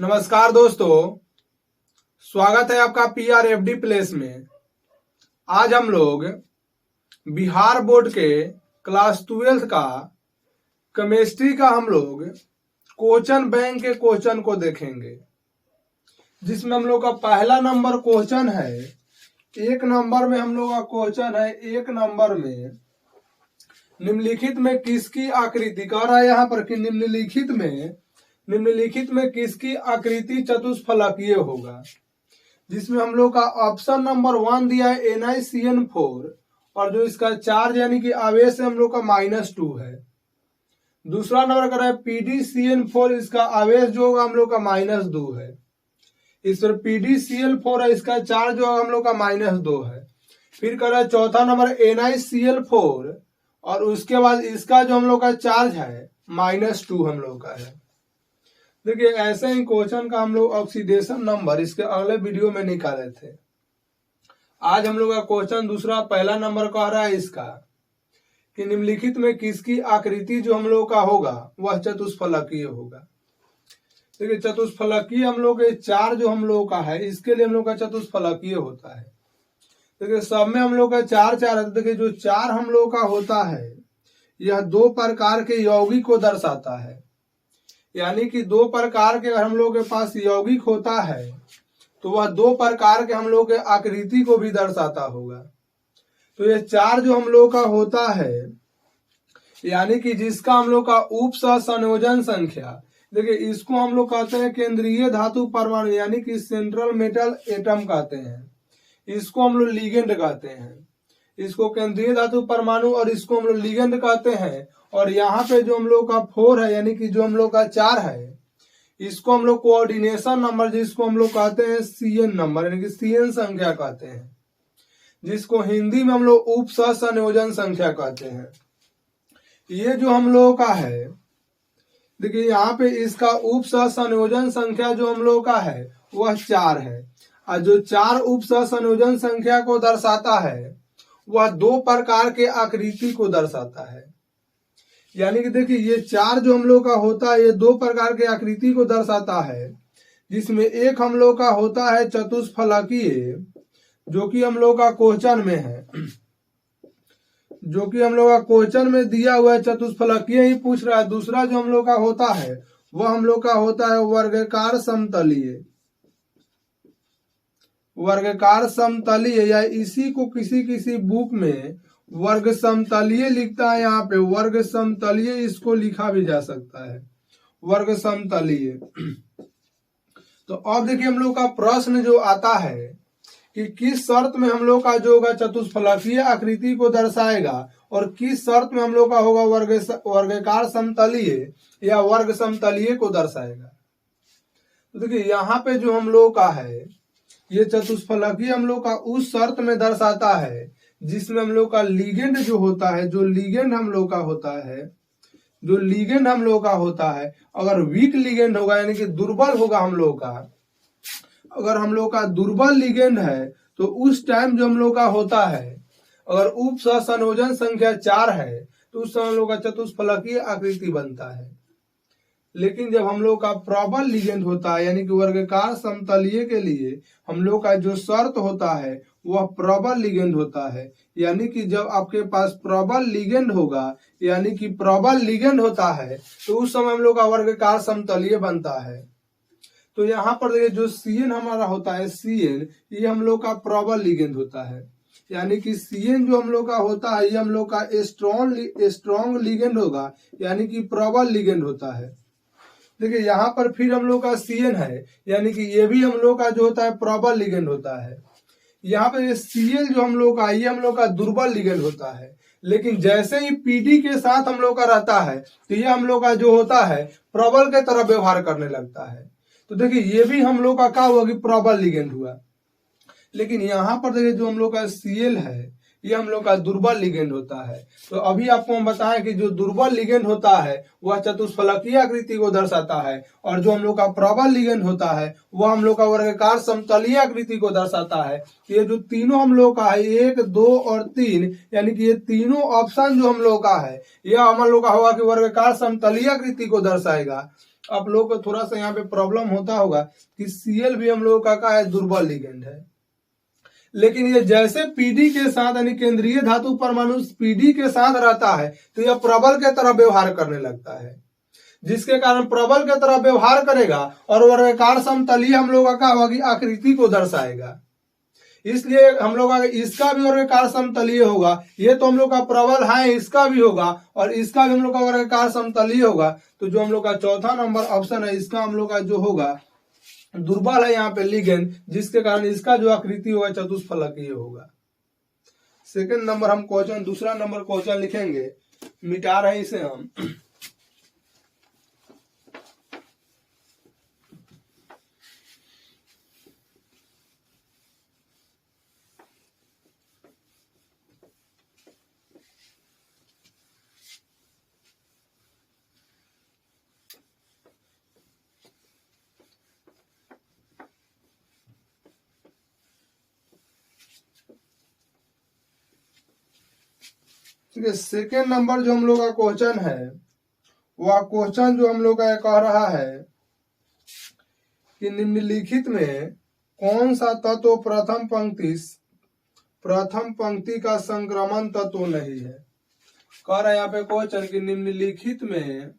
नमस्कार दोस्तों, स्वागत है आपका PRFD प्लेस में। आज हम लोग बिहार बोर्ड के क्लास 12 का केमिस्ट्री का हम लोग क्वेश्चन बैंक के क्वेश्चन को देखेंगे, जिसमें हम लोग का पहला नंबर क्वेश्चन है। एक नंबर में हम लोग का क्वेश्चन है, एक नंबर में निम्नलिखित में किसकी आकृति कह रहा है यहाँ पर कि निम्नलिखित में किसकी आकृति चतुष्फलकीय होगा, जिसमें हम लोग का ऑप्शन नंबर 1 दिया है NiCN4 और जो इसका चार्ज यानी कि आवेश है हम लोग का -2 है। दूसरा नंबर कर रहा है PdCN4, इसका आवेश जो होगा हम लोग का -2 है। इस पर PdCl4 है, इसका चार्ज जो होगा हम लोग का -2 है। फिर कर रहा है चौथा नंबर NiCl4 और उसके बाद इसका जो हम लोग का चार्ज है -2 हम लोग का है। देखिए ऐसे ही क्वेश्चन का हम लोग ऑक्सीडेशन नंबर इसके अगले वीडियो में निकाले थे। आज हम लोग का क्वेश्चन दूसरा पहला नंबर कह रहा है इसका कि निम्नलिखित में किसकी आकृति जो हम लोग का होगा वह चतुष्फलकीय होगा। देखिए चतुष्फलकीय हम लोग के चार जो हम लोग का है इसके लिए हम लोग का चतुष्फलकीय होता है। देखिए सब में हम लोग का चार है। देखिए जो चार हम लोग का होता है यह दो प्रकार के यौगिक को दर्शाता है, यानी कि दो प्रकार के अगर हम लोग के पास यौगिक होता है तो वह दो प्रकार के हम लोग के आकृति को भी दर्शाता होगा। तो ये चार जो हम लोग का होता है यानी कि जिसका हम लोग का उप संयोजन संख्या, देखिए इसको हम लोग कहते हैं केंद्रीय धातु परमाणु यानी कि सेंट्रल मेटल एटम कहते हैं। इसको हम लोग लिगेंड कहते हैं, इसको केंद्रीय धातु परमाणु और इसको हम लोग लिगेंड कहते हैं। और यहाँ पे जो हम लोग का 4 है यानी कि जो हम लोग का 4 है इसको हम लोग कोऑर्डिनेशन नंबर जिसको हम लोग कहते हैं CN नंबर यानी कि CN संख्या कहते हैं, जिसको हिंदी में हम लोग उप संयोजन संख्या कहते हैं। ये जो हम लोग का है देखिए यहाँ पे इसका उप संयोजन संख्या जो हम लोग का है वह 4 है और जो 4 उप संयोजन संख्या को दर्शाता है वह दो प्रकार के आकृति को दर्शाता है। यानी कि देखिए ये 4 जो हम लोग का होता है ये दो प्रकार के आकृति को दर्शाता है, जिसमें एक हम लोग का होता है चतुष्फलकीय जो कि हम लोग का क्वेश्चन में है, जो कि हम लोग का क्वेश्चन में दिया हुआ है चतुष्फलकीय ही पूछ रहा है। दूसरा जो हम लोग का होता है वह हम लोग का होता है वर्गाकार समतलीय या इसी को किसी बुक में वर्ग समतलीय लिखता है। यहाँ पे वर्ग समतलीय इसको लिखा भी जा सकता है, वर्ग समतलीय। तो अब देखिए हम लोग का प्रश्न जो आता है कि किस शर्त में हम लोग का जो होगा चतुष्फलकीय आकृति को दर्शाएगा और किस शर्त में हम लोग का होगा वर्गाकार समतलीय या वर्ग समतलीय को दर्शाएगा। तो देखिए यहाँ पे जो हम लोग का है ये चतुष्फलकीय हम लोग का उस शर्त में दर्शाता है जिसमें हम लोग का लिगेंड जो होता है, जो लिगेंड हम लोग का होता है अगर वीक लिगेंड होगा यानी कि दुर्बल होगा हम लोग का, अगर हम लोग का दुर्बल लिगेंड है तो उस टाइम जो हम लोग का होता है अगर उप संयोजन संख्या 4 है तो उस समय हम लोग का चतुष्फलकीय आकृति बनता है। लेकिन जब हम लोग का प्रबल लिगेंड होता है यानी कि वर्गाकार समतलीय के लिए हम लोग का जो शर्त होता है वह प्रबल लिगेंड होता है, यानी कि जब आपके पास प्रबल लिगेंड होगा यानी कि प्रबल लिगेंड होता है तो उस समय हम लोग का वर्गाकार समतलीय बनता है। तो यहाँ पर देखिए जो CN हमारा होता है CN ये हम लोग का प्रबल लिगेंड होता है, यानी कि CN जो हम लोग का होता है ये हम लोग का स्ट्रॉन्ग लिगेंड होगा यानी कि प्रबल लिगेंड होता है। देखिए यहाँ पर फिर हम लोग का CN है यानी कि ये भी हम लोग का जो होता है प्रबल लिगेंड होता है। यहाँ पे ये Cl जो हम लोग का ये हम लोग का दुर्बल लिगेंड होता है, लेकिन जैसे ही PD के साथ हम लोग का रहता है तो ये हम लोग का जो होता है प्रबल के तरह व्यवहार करने लगता है। तो देखिए ये भी हम लोग का क्या हुआ कि प्रबल लिगेंड हुआ। लेकिन यहाँ पर देखिए जो हम लोग का Cl है ये हम लोग का दुर्बल लिगेंड होता है। तो अभी आपको हम बताएं कि जो दुर्बल लिगेंड होता है वह चतुष्फलकीय आकृति को दर्शाता है, और जो हम लोग का प्रबल लिगेंड होता है वह हम लोग का वर्गाकार समतलीय आकृति को दर्शाता है। ये जो तीनों हम लोग का है 1, 2 और 3, यानी कि ये तीनों ऑप्शन जो हम लोग का है यह हम लोग का होगा कि वर्गाकार समतलीय आकृति को दर्शाएगा। आप लोग को थोड़ा सा यहाँ पे प्रॉब्लम होता होगा कि Cl भी हम लोग का है दुर्बल लिगेंड है, लेकिन ये जैसे पीडी के साथ यानी केंद्रीय धातु परमाणु पीडी के साथ रहता है तो यह प्रबल के तरह व्यवहार करने लगता है, जिसके कारण प्रबल के तरह व्यवहार करेगा और वर्गाकार समतलीय हम लोग का होगी आकृति को दर्शाएगा। इसलिए हम लोग इसका भी वर्गाकार समतलीय होगा। ये तो हम लोग का प्रबल है, इसका भी होगा और इसका भी हम लोग का वर्गाकार समतलीय होगा। तो जो हम लोग का चौथा नंबर ऑप्शन है इसका हम लोग का जो होगा दुर्बल है यहाँ पे लिगेंड, जिसके कारण इसका जो आकृति होगा चतुष्फलकीय होगा। सेकंड नंबर हम क्वेश्चन, दूसरा नंबर क्वेश्चन लिखेंगे, मिटा रहे हैं इसे हम। ठीक है, सेकेंड नंबर जो हम लोग का क्वेश्चन है वह क्वेश्चन जो हम लोग का कह रहा है कि निम्नलिखित में कौन सा तत्व प्रथम पंक्ति का संक्रमण तत्व नहीं है। कह रहा है यहाँ पे क्वेश्चन कि निम्नलिखित में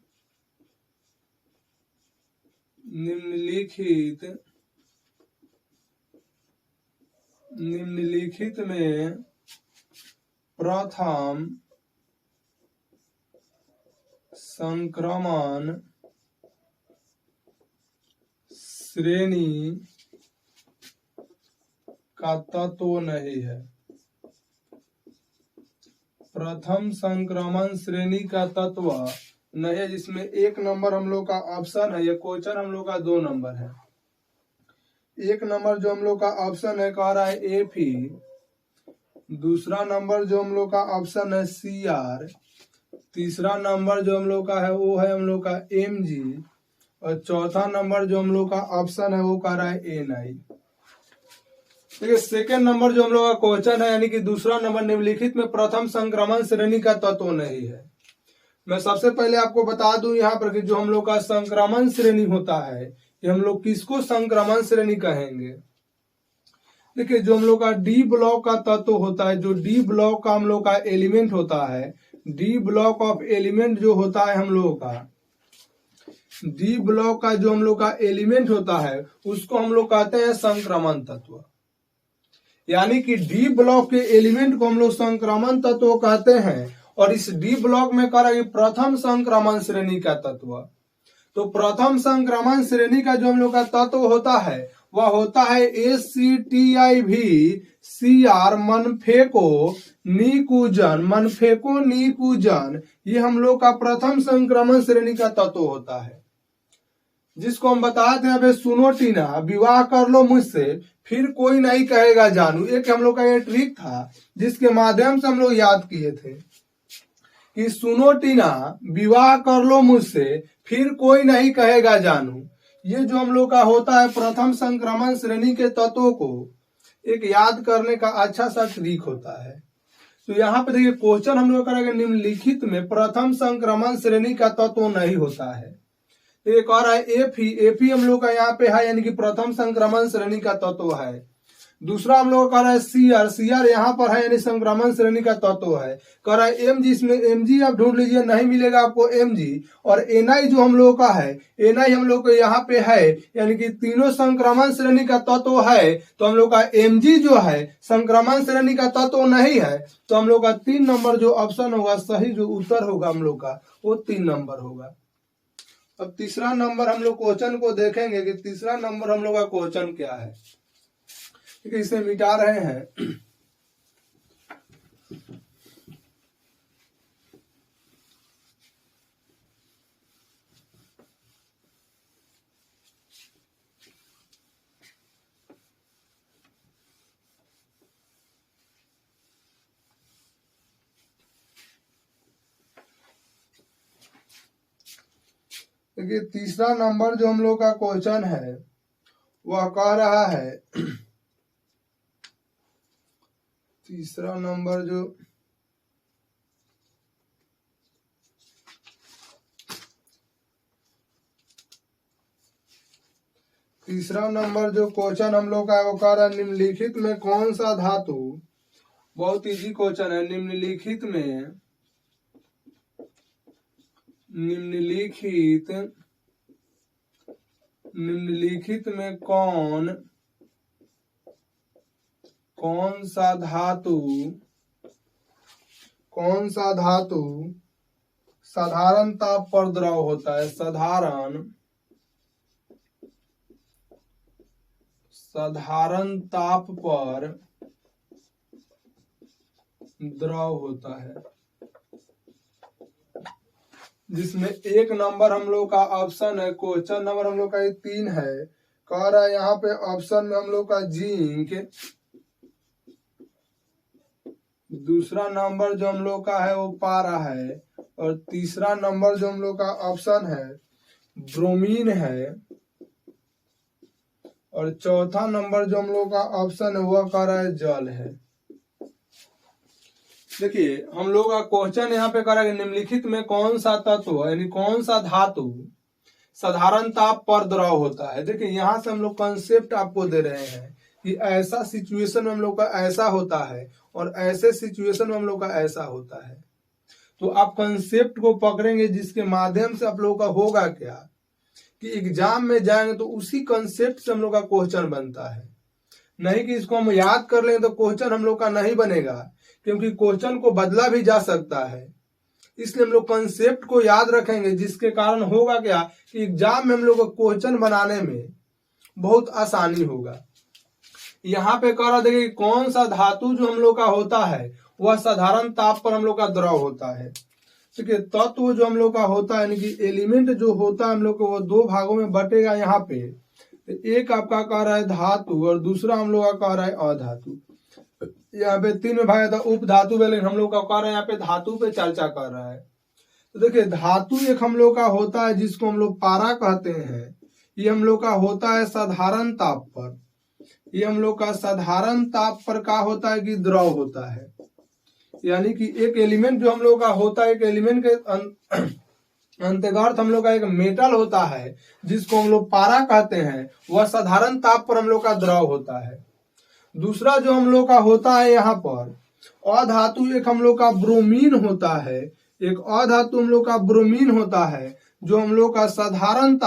प्रथम संक्रमण श्रेणी का तत्व नहीं है। प्रथम संक्रमण श्रेणी का तत्व नहीं है, जिसमें एक नंबर हम लोग का ऑप्शन है, ये क्वेश्चन हम लोग का 2 नंबर है। एक नंबर जो हम लोग का ऑप्शन है कह रहा है एफी, दूसरा नंबर जो हम लोग का ऑप्शन है Cr, तीसरा नंबर जो हम लोग का है वो है हम लोग का Mg, और चौथा नंबर जो हम लोग का ऑप्शन है वो कह रहा है Ni। देखिए सेकेंड नंबर जो हम लोग का क्वेश्चन है यानी कि दूसरा नंबर निम्नलिखित में प्रथम संक्रमण श्रेणी का तत्व नहीं है। मैं सबसे पहले आपको बता दूं यहाँ पर कि जो हम लोग का संक्रमण श्रेणी होता है ये हम लोग किसको संक्रमण श्रेणी कहेंगे। देखिए जो हम लोग का डी ब्लॉक का तत्व होता है, जो डी ब्लॉक का हम लोग का एलिमेंट होता है, डी ब्लॉक ऑफ एलिमेंट जो होता है हम लोगों का, डी ब्लॉक का जो हम लोग का एलिमेंट होता है उसको हम लोग कहते हैं संक्रमण तत्व। यानी कि डी ब्लॉक के एलिमेंट को हम लोग संक्रमण तत्व कहते हैं, और इस डी ब्लॉक में कह रहा है प्रथम संक्रमण श्रेणी का तत्व। तो प्रथम संक्रमण श्रेणी का जो हम लोग का तत्व होता है वह होता है ACTIV CR मनफेको निकुजन, ये हम लोग का प्रथम संक्रमण श्रेणी का तत्व होता है, जिसको हम बताते हैं अबे सुनो टीना विवाह कर लो मुझसे फिर कोई नहीं कहेगा जानू। एक हम लोग का ये ट्रिक था जिसके माध्यम से हम लोग याद किए थे कि सुनो टीना विवाह कर लो मुझसे फिर कोई नहीं कहेगा जानू। ये जो हम लोग का होता है प्रथम संक्रमण श्रेणी के तत्वों को एक याद करने का अच्छा सा ट्रिक होता है। तो यहाँ पे देखिए क्वेश्चन हम लोग करेंगे निम्नलिखित में प्रथम संक्रमण श्रेणी का तत्व नहीं होता है। तो ये कह रहा है एफी हम लोग का यहाँ पे है यानी कि प्रथम संक्रमण श्रेणी का तत्व है। दूसरा हम लोग कह रहा है सीआर यहाँ पर है यानी संक्रमण श्रेणी का तत्व है। कह रहा है एमजी, इसमें एमजी आप ढूंढ लीजिए, नहीं मिलेगा आपको एमजी। और एनआई जो हम लोग का है, एनआई हम लोग को यहाँ पे है यानी कि तीनों संक्रमण श्रेणी का तत्व है। तो हम लोग का एमजी जो है संक्रमण श्रेणी का तत्व नहीं है। तो हम लोग का 3 नंबर जो ऑप्शन होगा सही जो उत्तर होगा हम लोग का वो 3 नंबर होगा। अब तीसरा नंबर हम लोग क्वेश्चन को देखेंगे कि तीसरा नंबर हम लोग का क्वेश्चन क्या है। ठीक है, इसे मिटा रहे हैं। देखिए तीसरा नंबर जो हम लोग का क्वेश्चन है वह कह रहा है, तीसरा नंबर जो क्वेश्चन हम लोग का वो कह रहा है, निम्नलिखित में कौन सा धातु, बहुत इजी क्वेश्चन है, निम्नलिखित में कौन सा धातु साधारण ताप पर द्रव होता है, साधारण ताप पर द्रव होता है, जिसमें एक नंबर हम लोग का ऑप्शन है, क्वेश्चन नंबर हम लोग का 3 है, कह रहा है यहाँ पे ऑप्शन में हम लोग का जिंक, दूसरा नंबर जो हम लोग का है वो पारा है, और तीसरा नंबर जो हम लोग का ऑप्शन है ब्रोमीन है, और चौथा नंबर जो हम लोग का ऑप्शन है वह कह रहा है जल है। देखिए हम लोग का क्वेश्चन यहाँ पे कर रहा है निम्नलिखित में कौन सा तत्व यानी कौन सा धातु साधारण ताप पर द्रव होता है। देखिए यहाँ से हम लोग कंसेप्ट आपको दे रहे हैं कि ऐसा सिचुएशन में हम लोग का ऐसा होता है और ऐसे सिचुएशन में हम लोग का ऐसा होता है। तो आप कंसेप्ट को पकड़ेंगे जिसके माध्यम से आप लोग का होगा क्या कि एग्जाम में जाएंगे तो उसी कंसेप्ट से हम लोग का क्वेश्चन बनता है, नहीं कि इसको हम याद कर लें तो क्वेश्चन हम लोग का नहीं बनेगा, क्योंकि क्वेश्चन को बदला भी जा सकता है। इसलिए हम लोग कंसेप्ट को याद रखेंगे, जिसके कारण होगा क्या कि एग्जाम में हम लोग को क्वेश्चन बनाने में बहुत आसानी होगा। यहाँ पे कह रहा देखिए कौन सा धातु जो हम लोग का होता है वह साधारण ताप पर हम लोग का द्रव होता है। देखिए तत्व जो हम लोग का होता है यानी कि एलिमेंट जो होता है हम लोग को वो 2 भागों में बटेगा। यहाँ पे एक आपका कह रहा है धातु और दूसरा हम लोग का कह रहा है अधातु। यहाँ पे 3 में भाग था उप धातु, लेकिन हम लोग का कह रहा है यहाँ पे धातु पे चर्चा कर रहा है। तो देखिए धातु एक हम लोग का होता है जिसको हम लोग पारा कहते हैं, ये हम लोग का होता है साधारण ताप पर, ये हम लोग का साधारण ताप पर का होता है कि द्रव होता है। यानी कि एक एलिमेंट जो हम लोग का होता है, एक एलिमेंट के अंतर्गत हम लोग का एक मेटल होता है जिसको हम लोग पारा कहते हैं, वह साधारण ताप पर हम लोग का द्रव होता है। दूसरा जो हम लोग का होता है यहाँ पर अधातु, एक हम लोग का ब्रोमीन होता है, एक अधातु हम लोग का ब्रोमीन होता है जो हम लोग का साधारण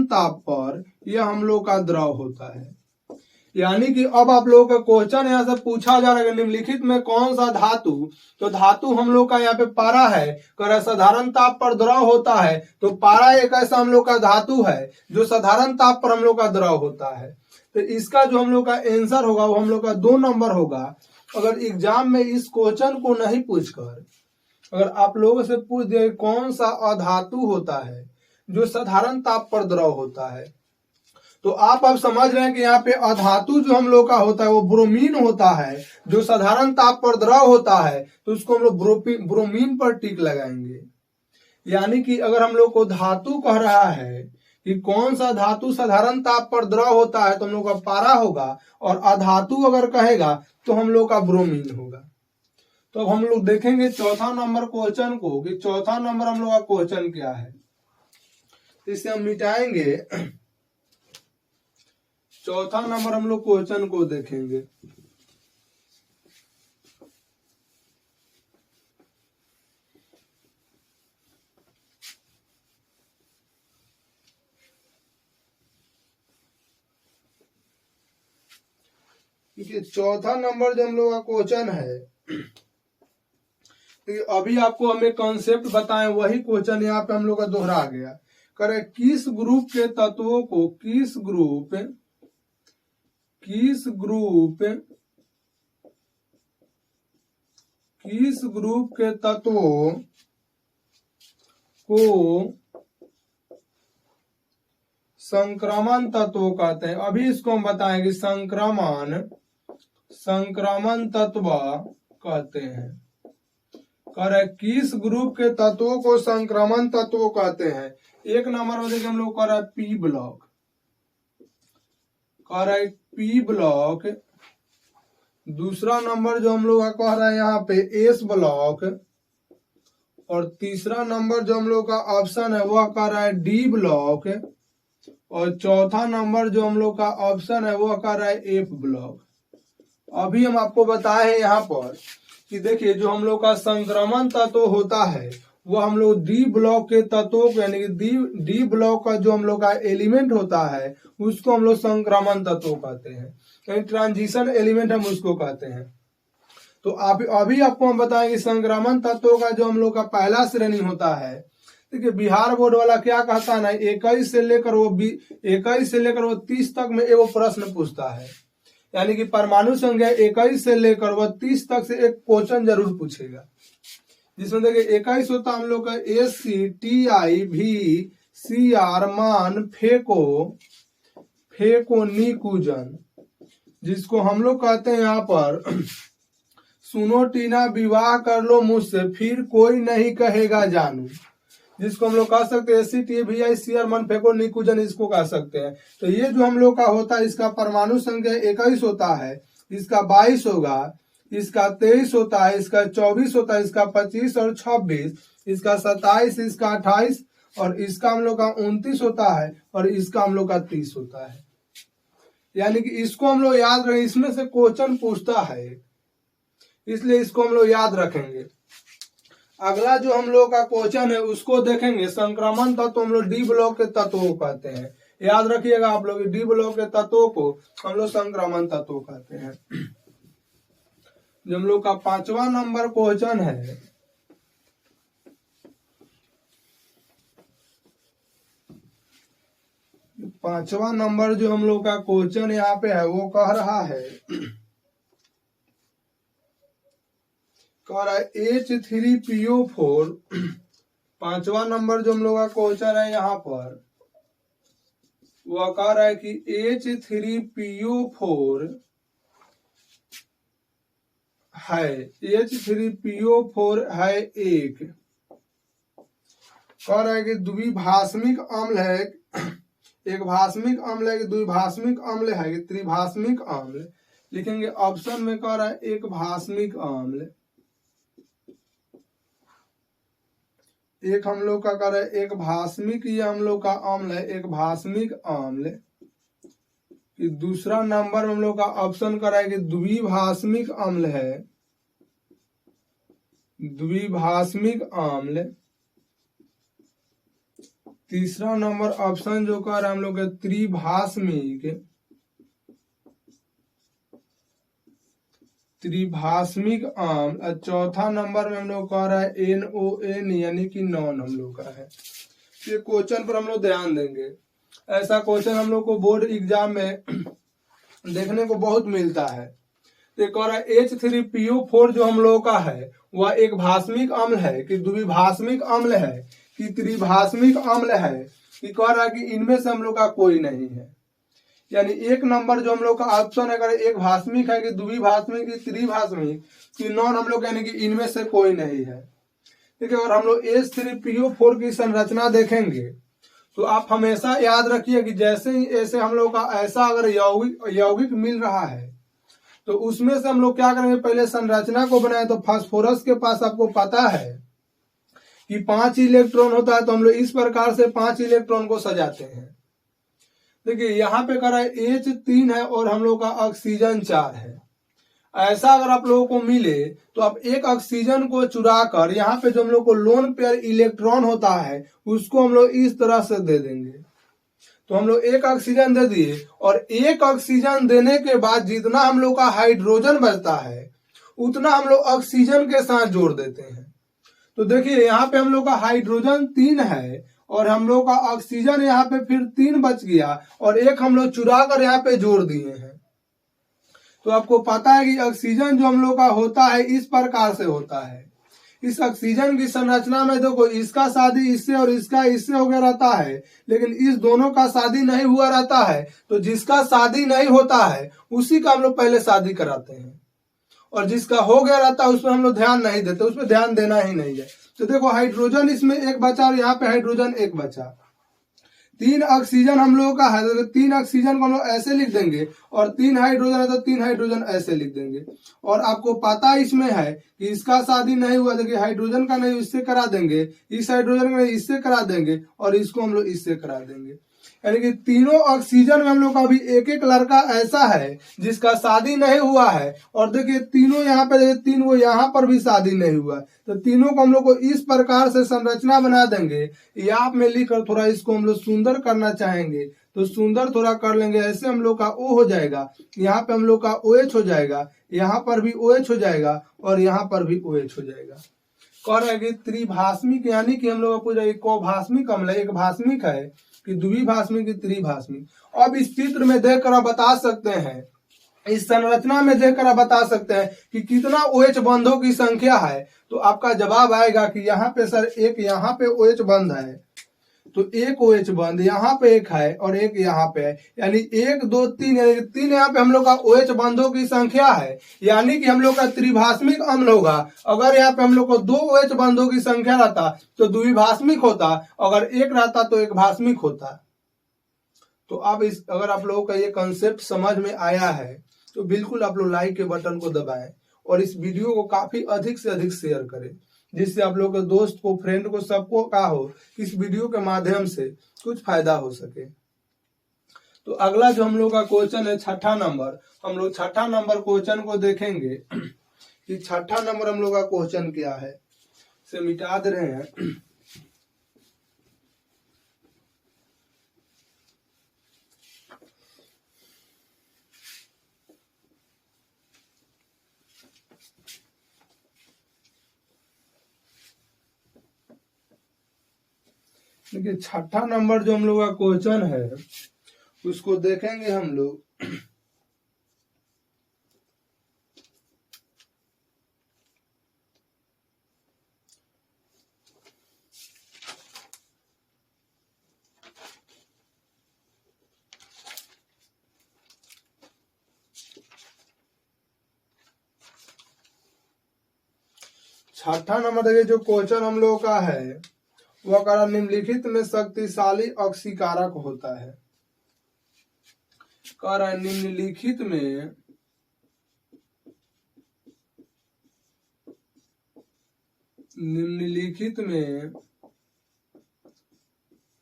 ताप पर यह हम लोग का द्रव होता है। यानी कि अब आप लोगों का क्वेश्चन यहाँ से पूछा जा रहा है निम्नलिखित में कौन सा धातु, तो धातु हम लोग का यहाँ पे पारा है, कर साधारण ताप पर द्रव होता है, तो पारा एक ऐसा हम लोग का धातु है जो साधारण ताप पर हम लोग का द्रव होता है। तो इसका जो हम लोग का आंसर होगा वो हम लोग का 2 नंबर होगा। अगर एग्जाम में इस क्वेश्चन को नहीं पूछकर अगर आप लोगों से पूछ दिया कौन सा अधातु होता है जो साधारण ताप पर द्रव होता है, तो आप अब समझ रहे हैं कि यहाँ पे अधातु जो हम लोग का होता है वो ब्रोमीन होता है जो साधारण ताप पर द्रव होता है, तो उसको हम लोग ब्रोमीन पर टिक लगाएंगे। यानी कि अगर हम लोग को धातु कह रहा है कि कौन सा धातु साधारण ताप पर द्रव होता है तो हम लोग का पारा होगा, और अधातु अगर कहेगा तो हम लोग का ब्रोमीन होगा। तो अब हम लोग देखेंगे चौथा नंबर क्वेश्चन को कि चौथा नंबर हम लोग का क्वेश्चन क्या है। इसे हम मिटाएंगे, चौथा नंबर हम लोग क्वेश्चन को देखेंगे। क्योंकि चौथा नंबर जो हम लोग का क्वेश्चन है, अभी आपको हमें कॉन्सेप्ट बताएं वही क्वेश्चन यहाँ पे हम लोग का दोहरा गया। करे किस ग्रुप के तत्वों को किस ग्रुप के तत्वों को संक्रमण तत्व कहते हैं। अभी इसको हम बताएंगे संक्रमण तत्व कहते हैं। कह रहा है किस ग्रुप के तत्वों को संक्रमण तत्व कहते हैं। एक नंबर में देखिए हम लोग कह रहा है पी ब्लॉक, कह रहा है पी ब्लॉक। दूसरा नंबर जो हम लोग का कह रहा है यहाँ पे एस ब्लॉक, और तीसरा नंबर जो हम लोग का ऑप्शन है वह कह रहा है डी ब्लॉक, और चौथा नंबर जो हम लोग का ऑप्शन है वह कह रहा है एफ ब्लॉक। अभी हम आपको बताए हैं यहाँ पर कि देखिए जो हम लोग का संक्रमण तत्व होता है वो हम लोग डी ब्लॉक के तत्वों को यानी कि डी ब्लॉक का जो हम लोग का एलिमेंट होता है उसको हम लोग संक्रमण तत्व कहते हैं, यानी ट्रांजिशन एलिमेंट हम उसको कहते हैं। तो अभी आपको हम बताएंगे संक्रमण तत्वों का जो हम लोग का पहला श्रेणी होता है। देखिए बिहार बोर्ड वाला क्या कहता है ना, 21 से लेकर वो 30 तक में एगो प्रश्न पूछता है, यानी कि परमाणु संख्या 21 से लेकर वह 30 तक से एक क्वेश्चन जरूर पूछेगा, जिसमें देखिए 21 होता हम लोग का SCTIVCR मान फेकोनिकुजन, जिसको हम लोग कहते हैं यहाँ पर सुनो टीना विवाह कर लो मुझसे फिर कोई नहीं कहेगा जानू, जिसको हम लोग कह सकते हैं SCTIVCR मान फेकोनिकुजन, इसको कह सकते हैं। तो ये जो हम लोग का होता है इसका परमाणु संख्या 21 होता है, इसका 22 होगा, इसका 23 होता है, इसका 24 होता है, इसका 25 और 26, इसका 27, इसका 28 और इसका हम लोग का 29 होता है, और इसका हम लोग का 30 होता है। यानी कि इसको हम लोग याद रखें, इसमें से क्वेश्चन पूछता है, इसलिए इसको हम लोग याद रखेंगे। अगला जो हम लोग का क्वेश्चन है उसको देखेंगे। संक्रमण तत्व हम लोग डी ब्लॉक के तत्वों को कहते हैं, याद रखिएगा आप लोग, डी ब्लॉक के तत्वों को हम लोग संक्रमण तत्व कहते हैं। जो हम लोग का 5वां नंबर क्वेश्चन है, पांचवा नंबर जो हम लोग का क्वेश्चन यहाँ पे है वो कह रहा है H3PO4। पांचवा नंबर जो हम लोग का क्वेश्चन है यहाँ पर वह कह रहा है कि H3PO4 है एक, कह रहा है कि द्विभाषमिक अम्ल है, एक भाषमिक अम्ल है कि द्विभाषमिक अम्ल है कि त्रिभाषमिक अम्ल। लिखेंगे ऑप्शन में कह रहा है एक भाषमिक अम्ल, एक हम लोग का कह रहा है एक भाषमिक, ये हम लोग का अम्ल है एक भाषमिक अम्ल। कि दूसरा नंबर हम लोग का ऑप्शन कर रहा है कि द्विभाषमिक अम्ल है, द्विभाषमिक अम्ल। तीसरा नंबर ऑप्शन जो कह रहा है हम लोग त्रिभाषमिक अम्ल। और चौथा नंबर में हम लोग कह रहा है NON यानी कि नॉन हम लोग का है। ये क्वेश्चन पर हम लोग ध्यान देंगे, ऐसा क्वेश्चन हम लोग को बोर्ड एग्जाम में देखने को बहुत मिलता है। तो कह रहा है H3PO4 जो हम लोग का है वह एक भाषमिक अम्ल है कि द्विभाषमिक अम्ल है कि त्रिभाषमिक अम्ल है, कि कह रहा है कि इनमें से हम लोग का कोई नहीं है। यानी एक नंबर जो हम लोग का ऑप्शन है एक भाषमिक है कि द्विभाषमिक कि त्रिभाषमिक कि नॉन हम लोग यानी कि इनमें से कोई नहीं है। देखिए अगर हम लोग H3PO4 की संरचना देखेंगे तो आप हमेशा याद रखिए कि जैसे ही ऐसे हम लोग का ऐसा अगर यौगिक मिल रहा है तो उसमें से हम लोग क्या करेंगे, पहले संरचना को बनाए। तो फास्फोरस के पास आपको पता है कि 5 इलेक्ट्रॉन होता है, तो हम लोग इस प्रकार से 5 इलेक्ट्रॉन को सजाते हैं। देखिए यहाँ पे कह रहा है H3 है और हम लोग का ऑक्सीजन 4 है। ऐसा अगर आप लोगों को मिले तो आप एक ऑक्सीजन को चुरा कर यहाँ पे जो हम लोग को लोन पेयर इलेक्ट्रॉन होता है उसको हम लोग इस तरह से दे देंगे। तो हम लोग एक ऑक्सीजन दे दिए और एक ऑक्सीजन देने के बाद जितना हम लोग का हाइड्रोजन बचता है उतना हम लोग ऑक्सीजन के साथ जोड़ देते हैं। तो देखिए यहाँ पे हम लोग का हाइड्रोजन 3 है और हम लोग का ऑक्सीजन यहाँ पे फिर 3 बच गया और एक हम लोग चुरा कर यहाँ पे जोड़ दिए हैं। तो आपको पता है कि ऑक्सीजन जो हम लोग का होता है इस प्रकार से होता है। इस ऑक्सीजन की संरचना में देखो इसका शादी इससे और इसका इससे हो गया रहता है, लेकिन इस दोनों का शादी नहीं हुआ रहता है। तो जिसका शादी नहीं होता है उसी का हम लोग पहले शादी कराते हैं और जिसका हो गया रहता है उसमें हम लोग ध्यान नहीं देते, उसमें ध्यान देना ही नहीं है। तो देखो हाइड्रोजन इसमें एक बचा और यहाँ पे हाइड्रोजन एक बचा। 3 ऑक्सीजन हम लोगों का है तो 3 ऑक्सीजन को हम लोग ऐसे लिख देंगे और 3 हाइड्रोजन है तो 3 हाइड्रोजन ऐसे लिख देंगे। और आपको पता इसमें है कि इसका शादी नहीं हुआ, देखिए हाइड्रोजन का नहीं इससे करा देंगे, इस हाइड्रोजन का नहीं इससे करा देंगे और इसको हम लोग इससे करा देंगे। यानी कि तीनों ऑक्सीजन में हम लोग का अभी एक एक लड़का ऐसा है जिसका शादी नहीं हुआ है। और देखिए तीनों यहाँ पे, देखिए 3 वो यहाँ पर भी शादी नहीं हुआ, तो तीनों को हम लोग को इस प्रकार से संरचना बना देंगे। यहाँ में लिखकर थोड़ा इसको हम लोग सुंदर करना चाहेंगे तो सुंदर थोड़ा कर लेंगे, ऐसे हम लोग का O हो जाएगा, यहाँ पे हम लोग का OH हो जाएगा, यहाँ पर भी OH हो जाएगा और यहाँ पर भी OH हो जाएगा। कह रहे हैं कि त्रिभाषमिक, यानी कि हम लोग का पूछा कौभाषमिक अम्ल है, एक भाषमिक है कि द्विभाषमिक की त्रिभाषमिक। अब इस चित्र में देखकर आप बता सकते हैं, इस संरचना में देखकर आप बता सकते हैं कि कितना OH बंधों की संख्या है। तो आपका जवाब आएगा कि यहाँ पे सर एक यहाँ पे OH बंध है, तो एक OH बंध यहाँ पे एक है और एक यहाँ पे है, यानी 1 2 3, यानी 3 यहाँ पे हम लोग का OH बंधों की संख्या है, यानी कि हम लोग का त्रिभाषमिक अम्ल होगा। अगर यहाँ पे हम लोग को 2 OH बंधों की संख्या रहता तो द्विभाषमिक होता, अगर एक रहता तो एक भाषमिक होता। तो अब इस अगर आप लोगों का ये कंसेप्ट समझ में आया है तो बिल्कुल आप लोग लाइक के बटन को दबाएं और इस वीडियो को काफी अधिक से अधिक शेयर करें, जिससे आप लोग के दोस्त को, फ्रेंड को, सबको का हो इस वीडियो के माध्यम से कुछ फायदा हो सके। तो अगला जो हम लोग का क्वेश्चन है 6ठा नंबर, हम लोग 6ठा नंबर क्वेश्चन को देखेंगे कि 6ठा नंबर हम लोग का क्वेश्चन क्या है। इसे मिटा दे रहे हैं। देखिए 6ठा नंबर जो हम लोग का क्वेश्चन है उसको देखेंगे हम लोग। छठा नंबर देखिए जो क्वेश्चन हम लोग का है वह कारण निम्नलिखित में शक्तिशाली ऑक्सीकारक होता है। कारण निम्नलिखित में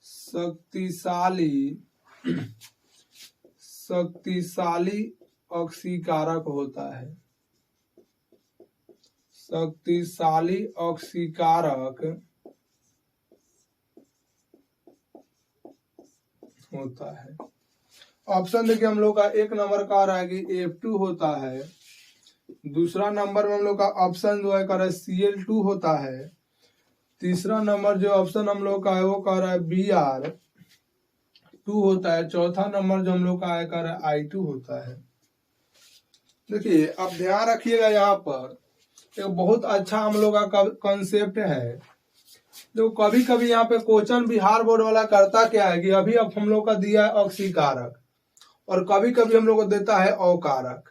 शक्तिशाली ऑक्सीकारक होता है। शक्तिशाली ऑक्सीकारक होता है। ऑप्शन देखिए हम लोग का 1 नंबर का आ रहा है कि F2 होता है। दूसरा नंबर में हम लोग का ऑप्शन जो है कह रहा है Cl2 होता है। तीसरा नंबर जो ऑप्शन हम लोग का है वो कह रहा है Br2 होता है। चौथा नंबर जो हम लोग का है कह रहा है I2 होता है। देखिए अब ध्यान रखिएगा, यहाँ पर एक बहुत अच्छा हम लोग का कंसेप्ट है। देखो कभी कभी यहाँ पे क्वेश्चन बिहार बोर्ड वाला करता क्या है कि अभी अब हम लोग का दिया है ऑक्सीकारक और कभी कभी हम लोग को देता है अकारक।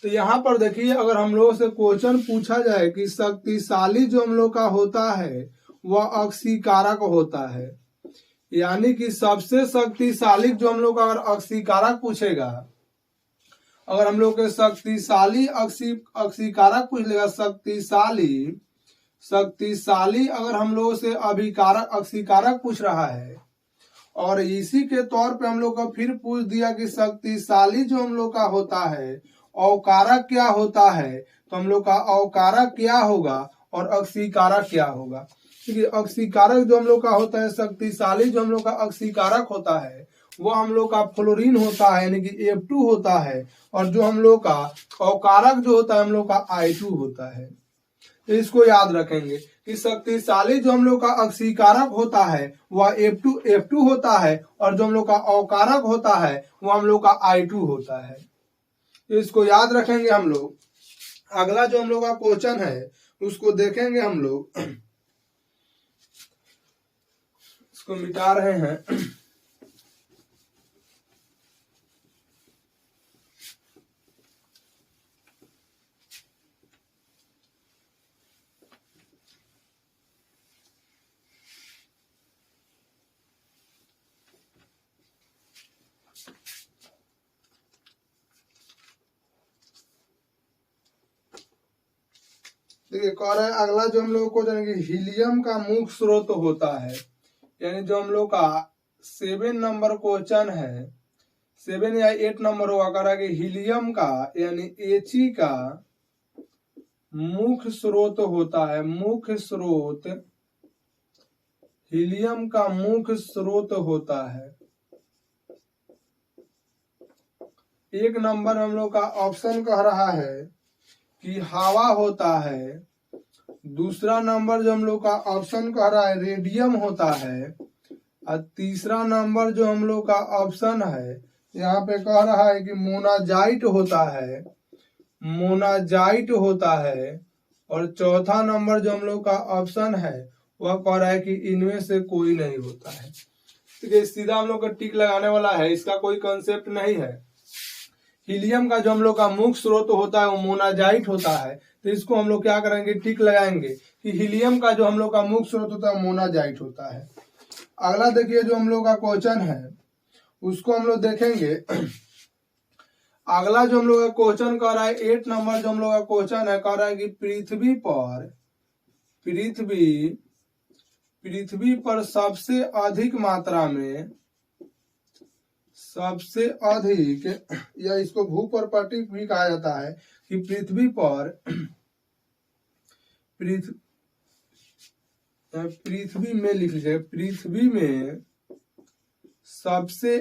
तो यहाँ पर देखिए अगर हम लोग से क्वेश्चन पूछा जाए कि शक्तिशाली जो हम लोग का होता है वह ऑक्सीकारक होता है, यानी कि सबसे शक्तिशाली जो हम लोग का अगर ऑक्सीकारक पूछेगा, अगर हम लोग के शक्तिशाली ऑक्सीकारक पूछ लेगा, शक्तिशाली अगर हम लोग से अभिकारक ऑक्सीकारक पूछ रहा है और इसी के तौर पे हम लोग का फिर पूछ दिया कि शक्तिशाली जो हम लोग का होता है अवकारक क्या होता है, तो हम लोग का अवकारक क्या होगा और ऑक्सीकारक क्या होगा। क्योंकि ऑक्सीकारक जो हम लोग का होता है, शक्तिशाली जो हम लोग का ऑक्सीकारक होता है वो हम लोग का फ्लोरीन होता है, यानी कि F2 होता है, और जो हम लोग का अवकारक जो होता है हम लोग का I2 होता है। तो इसको याद रखेंगे कि शक्तिशाली जो हम लोग का ऑक्सीकारक होता है वह F2 होता है और जो हम लोग का अवकारक होता है वो हम लोग का I2 होता है। तो इसको याद रखेंगे हम लोग। अगला जो हम लोग का क्वेश्चन है उसको देखेंगे हम लोग। इसको मिटा रहे हैं। ठीक है, कह रहा है अगला जो हम लोग को जानेंगे हीलियम का मुख्य स्रोत होता है, यानी जो हम लोग का 7 नंबर क्वेश्चन है, 7 या 8 नंबर होगा, कह रहा है कि हीलियम का यानी He का मुख्य स्रोत होता है, मुख्य स्रोत, हीलियम का मुख्य स्रोत होता है। 1 नंबर हम लोग का ऑप्शन कह रहा है कि हवा होता है। दूसरा नंबर जो हम लोग का ऑप्शन कह रहा है रेडियम होता है। और तीसरा नंबर जो हम लोग का ऑप्शन है यहाँ पे कह रहा है कि मोनाजाइट होता है, मोनाजाइट होता है। और चौथा नंबर जो हम लोग का ऑप्शन है वह कह रहा है कि इनमें से कोई नहीं होता है। ठीक है, सीधा हम लोग का टिक लगाने वाला है, इसका कोई कंसेप्ट नहीं है। हीलियम का जो हम लोग का मुख्य स्रोत होता है वो मोनाजाइट होता है, तो इसको हम लोग क्या करेंगे, टिक लगाएंगे कि हीलियम का जो हम लोग का मुख्य स्रोत होता है मोनाजाइट होता है। अगला देखिए जो हम लोग का क्वेश्चन है उसको हम लोग देखेंगे। अगला जो हम लोग का क्वेश्चन कह रहा है 8 नंबर जो हम लोग का क्वेश्चन है, कह रहा है कि पृथ्वी पर सबसे अधिक मात्रा में, सबसे अधिक, या इसको भूपर्पटी भी कहा जाता है कि पृथ्वी में लिख लीजिए, पृथ्वी में सबसे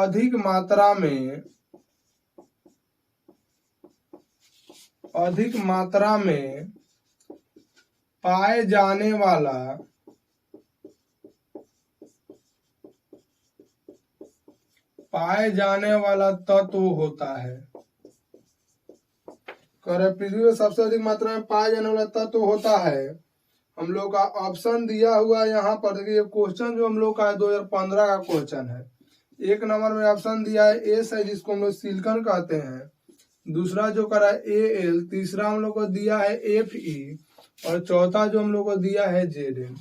अधिक मात्रा में पाए जाने वाला तत्व होता है। पृथ्वी में सबसे अधिक मात्रा में पाए जाने वाला तत्व होता है। हम लोग का ऑप्शन दिया हुआ है यहाँ पर, देखिए क्वेश्चन जो हम लोग का 2015 का क्वेश्चन है। 1 नंबर में ऑप्शन दिया है एस है, जिसको हम लोग सिलिकॉन कहते हैं। दूसरा जो करा है Al, तीसरा हम लोग को दिया है Fe, और चौथा जो हम लोग को दिया है Zn।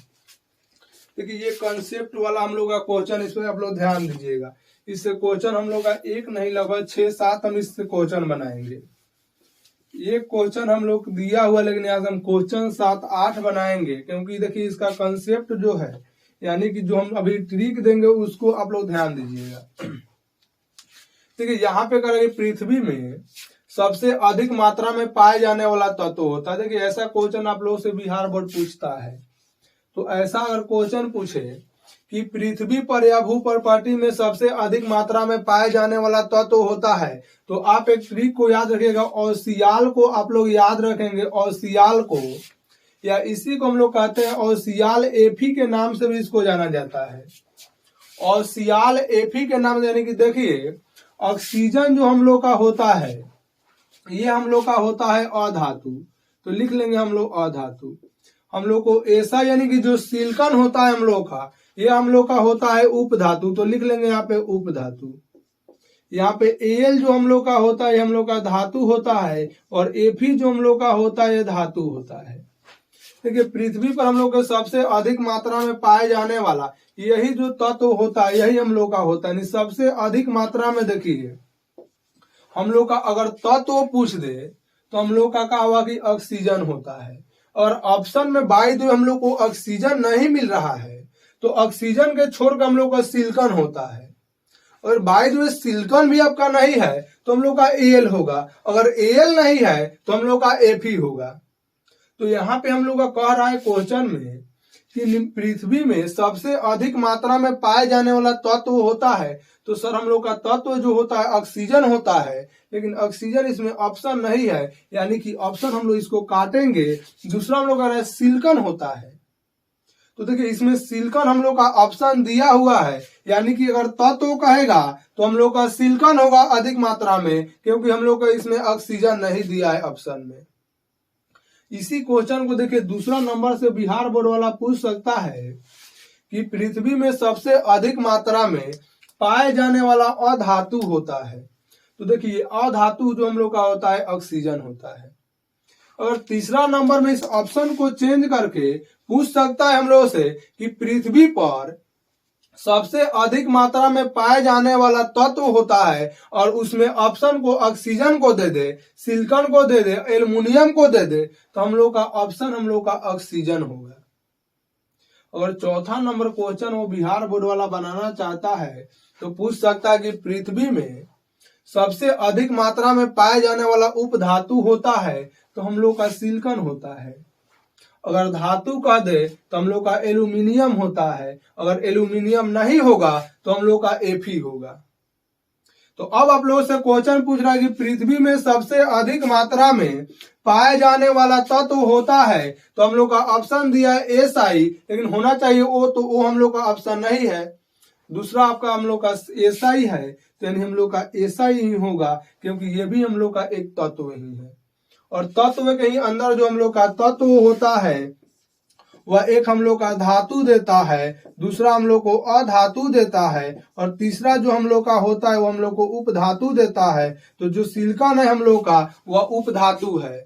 देखिए ये कंसेप्ट वाला हम लोग का क्वेश्चन, इसमें आप लोग ध्यान दीजिएगा। इससे क्वेश्चन हम लोग का एक नहीं लगभग 6-7 हम इससे क्वेश्चन बनाएंगे। ये क्वेश्चन हम लोग दिया हुआ, लेकिन यहाँ से हम क्वेश्चन 7-8 बनाएंगे, क्योंकि देखिए इसका कंसेप्ट जो है, यानी कि जो हम अभी ट्रिक देंगे उसको आप लोग ध्यान दीजिएगा। देखिए यहाँ पे करेंगे पृथ्वी में सबसे अधिक मात्रा में पाए जाने वाला तत्व होता है। देखिए ऐसा क्वेश्चन आप लोगों से बिहार बोर्ड पूछता है, तो ऐसा अगर क्वेश्चन पूछे कि पृथ्वी पर या भूपर्पटी में सबसे अधिक मात्रा में पाए जाने वाला तत्व होता है, तो आप एक ट्रिक को याद रखिएगा, और सियाल को आप लोग याद रखेंगे, और सियाल को, या इसी को हम लोग कहते हैं और सियाल एफी के नाम से भी इसको जाना जाता है। और सियाल एफी के नाम से, यानी कि देखिए ऑक्सीजन जो हम लोग का होता है, ये हम लोग का होता है अधातु, तो लिख लेंगे हम लोग अधातु। हम लोग को ऐसा, यानी कि जो सिलिकॉन होता है हम लोग का, ये हम लोग का होता है उपधातु, तो लिख लेंगे यहाँ पे उपधातु। यहाँ पे Al जो हम लोग का होता है हम लोग का धातु होता है, और Fe जो हम लोग का होता है धातु होता है। देखिए पृथ्वी पर हम लोग के सबसे अधिक मात्रा में पाए जाने वाला यही जो तत्व होता है, यही हम लोग का होता है। सबसे अधिक मात्रा में देखिए हम लोग का अगर तत्व पूछ दे तो हम लोग का क्या हुआ कि ऑक्सीजन होता है। और ऑप्शन में बाई दो हम लोग को ऑक्सीजन नहीं मिल रहा है, तो ऑक्सीजन के छोड़कर हम लोग का सिलिकॉन होता है। और बाई द वे सिलिकॉन भी आपका नहीं है तो हम लोग का Al होगा, अगर Al नहीं है तो हम लोग का Fe होगा। तो यहाँ पे हम लोग का कह रहा है क्वेश्चन में कि पृथ्वी में सबसे अधिक मात्रा में पाए जाने वाला तत्व होता है, तो सर हम लोग का तत्व जो होता है ऑक्सीजन होता है, लेकिन ऑक्सीजन इसमें ऑप्शन नहीं है, यानी कि ऑप्शन हम लोग इसको काटेंगे। दूसरा हम लोग कह रहे हैं सिलिकॉन होता है, तो देखिए इसमें सिलिकॉन हम लोग का ऑप्शन दिया हुआ है, यानी कि अगर तत्व कहेगा तो हम लोग का सिलिकॉन होगा अधिक मात्रा में, क्योंकि हम लोग का इसमें ऑक्सीजन नहीं दिया है ऑप्शन में। इसी क्वेश्चन को देखिए दूसरा नंबर से बिहार बोर्ड वाला पूछ सकता है कि पृथ्वी में सबसे अधिक मात्रा में पाए जाने वाला अधातु होता है, तो देखिए अधातु जो हम लोग का होता है ऑक्सीजन होता है। और तीसरा नंबर में इस ऑप्शन को चेंज करके पूछ सकता है हम लोग से कि पृथ्वी पर सबसे अधिक मात्रा में पाए जाने वाला तत्व होता है और उसमें ऑप्शन को ऑक्सीजन को दे दे, सिलिकॉन को दे दे, एल्युमिनियम को दे दे, तो हम लोग का ऑप्शन हम लोग का ऑक्सीजन होगा। अगर चौथा नंबर क्वेश्चन वो बिहार बोर्ड वाला बनाना चाहता है तो पूछ सकता है कि पृथ्वी में सबसे अधिक मात्रा में पाए जाने वाला उप धातु होता है, तो हम लोग का सिलिकॉन होता है। अगर धातु कह दे तो हम लोग का एल्यूमिनियम होता है। अगर एल्यूमिनियम नहीं होगा तो हम लोग का एफी होगा। तो अब आप लोगों से क्वेश्चन पूछ रहा है कि पृथ्वी में सबसे अधिक मात्रा में पाए जाने वाला तत्व होता है, तो हम लोग का ऑप्शन दिया है एसआई, लेकिन होना चाहिए ओ, तो वो हम लोग का ऑप्शन नहीं है। दूसरा आपका हम लोग का एसआई है, तो यानी हम लोग का एसआई ही होगा, क्योंकि ये भी हम लोग का एक तत्व ही है। और तत्व के ही अंदर जो हम लोग का तत्व होता है वह एक हम लोग का धातु देता है, दूसरा हम लोग को अधातु देता है, और तीसरा जो हम लोग का होता है वो हम लोग को उपधातु देता है। तो जो सिलिकॉन है हम लोग का वह उपधातु है।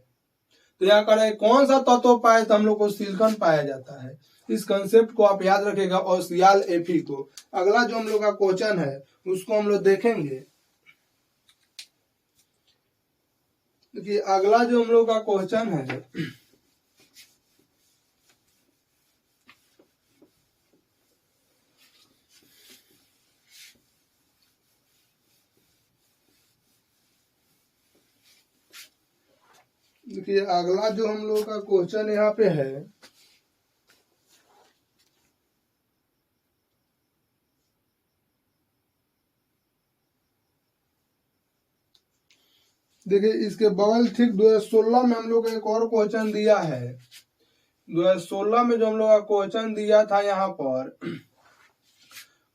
तो यहाँ करें कौन सा तत्व पाए, तो हम लोग को सिलिकॉन पाया जाता है। इस कंसेप्ट को आप याद रखेगा और सियाल एफी को। अगला जो हम लोग का क्वेश्चन है उसको हम लोग देखेंगे। देखिए अगला जो हम लोग का क्वेश्चन है देखिए अगला जो हम लोग का क्वेश्चन यहाँ पे है, देखिए इसके बगल ठीक 2016 में हम लोग को एक और क्वेश्चन दिया है। 2016 में जो हम लोग का क्वेश्चन दिया था यहाँ पर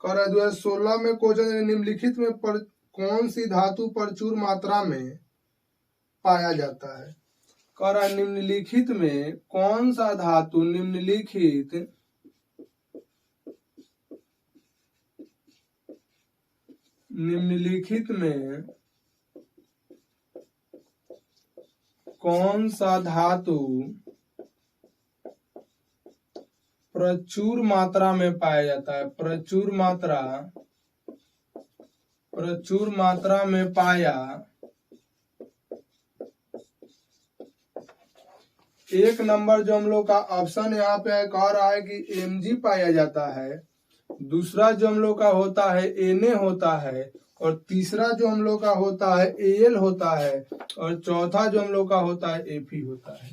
कह रहा है 2016 में क्वेश्चन निम्नलिखित में कौन सी धातु प्रचुर मात्रा में पाया जाता है। कह रहा है निम्नलिखित में कौन सा धातु निम्नलिखित में कौन सा धातु प्रचुर मात्रा में पाया जाता है। प्रचुर मात्रा में पाया। एक नंबर जो हम लोग का ऑप्शन यहाँ पे कह रहा है कि Mg पाया जाता है, दूसरा जो हम लोग का होता है Na होता है, और तीसरा जो हम लोग का होता है Al होता है, और चौथा जो हम लोग का होता है Fe होता है।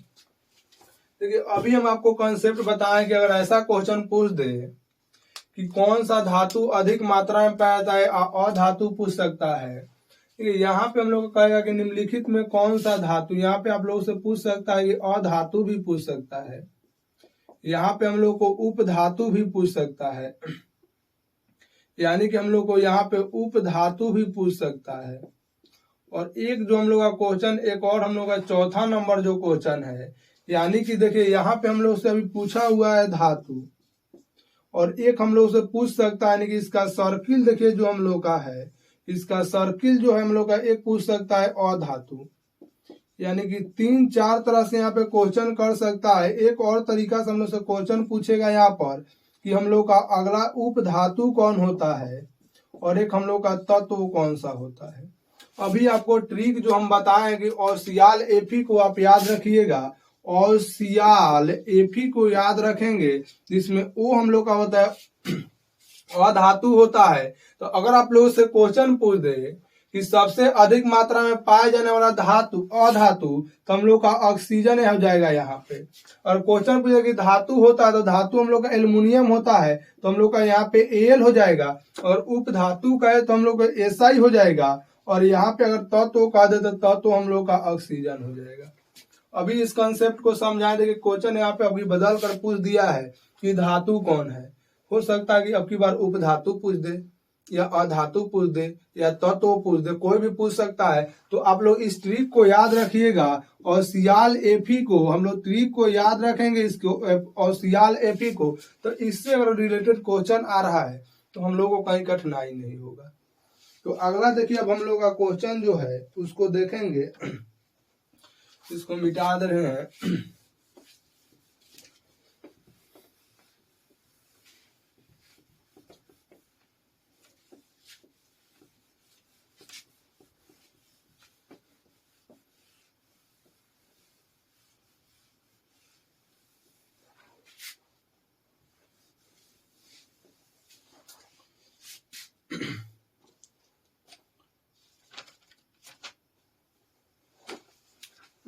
देखिए अभी हम आपको कंसेप्ट बताएं कि अगर ऐसा क्वेश्चन पूछ दे कि कौन सा धातु अधिक मात्रा में पाया जाता है, अधातु पूछ सकता है। यहाँ पे हम लोग कहेगा कि निम्नलिखित में कौन सा धातु, यहाँ पे आप लोगों से पूछ सकता है कि अधातु भी पूछ सकता है, यहाँ पे हम लोग को उपधातु भी पूछ सकता है, यानी कि हम लोग को यहाँ पे उपधातु भी पूछ सकता है। और एक जो हम लोग का क्वेश्चन एक और हम लोग का चौथा नंबर जो क्वेश्चन है, यानी कि देखिए यहाँ पे हम लोग से अभी पूछा हुआ है धातु, और एक हम लोग से पूछ सकता है यानी कि इसका सर्किल देखिए जो हम लोग का है, इसका सर्किल जो है हम लोग का एक पूछ सकता है अधातु। यानी कि 3-4 तरह से यहाँ पे क्वेश्चन कर सकता है। एक और तरीका से हम लोग से क्वेश्चन पूछेगा यहाँ पर कि हम लोग का अगला उपधातु कौन होता है, और एक हम लोग का तत्व कौन सा होता है। अभी आपको ट्रिक जो हम बताएं कि और सियाल एफी को आप याद रखिएगा, और सियाल एफी को याद रखेंगे जिसमें ओ हम लोग का होता है अधातु होता है। तो अगर आप लोगों से क्वेश्चन पूछ दे कि सबसे अधिक मात्रा में पाए जाने वाला धातु अधातु, तो हम लोग का ऑक्सीजन हो जाएगा यहाँ पे। और क्वेश्चन पूछे कि धातु होता है, तो धातु हम लोग का एल्युमिनियम होता है, तो हम लोग का यहाँ पे एल हो जाएगा। और उपधातु का है तो हम लोग का एसआई हो जाएगा। और यहाँ पे अगर तत्व कह दे तो तत्व हम लोग का ऑक्सीजन हो जाएगा। अभी इस कंसेप्ट को समझा दे कि क्वेश्चन यहाँ पे अभी बदल कर पूछ दिया है कि धातु कौन है। हो सकता है कि अब की बार उपधातु पूछ दे, या अधातु पूछ दे, या तत्व पूछ दे, कोई भी पूछ सकता है। तो आप लोग इस ट्रिक को याद रखिएगा, और सियाल एफी को हम लोग ट्रिक को याद रखेंगे इसको, और सियाल एफी को, तो इससे अगर रिलेटेड क्वेश्चन आ रहा है तो हम लोगों को कहीं कठिनाई नहीं होगा। तो अगला देखिए अब हम लोग का क्वेश्चन जो है उसको देखेंगे। इसको मिटा दे रहे हैं।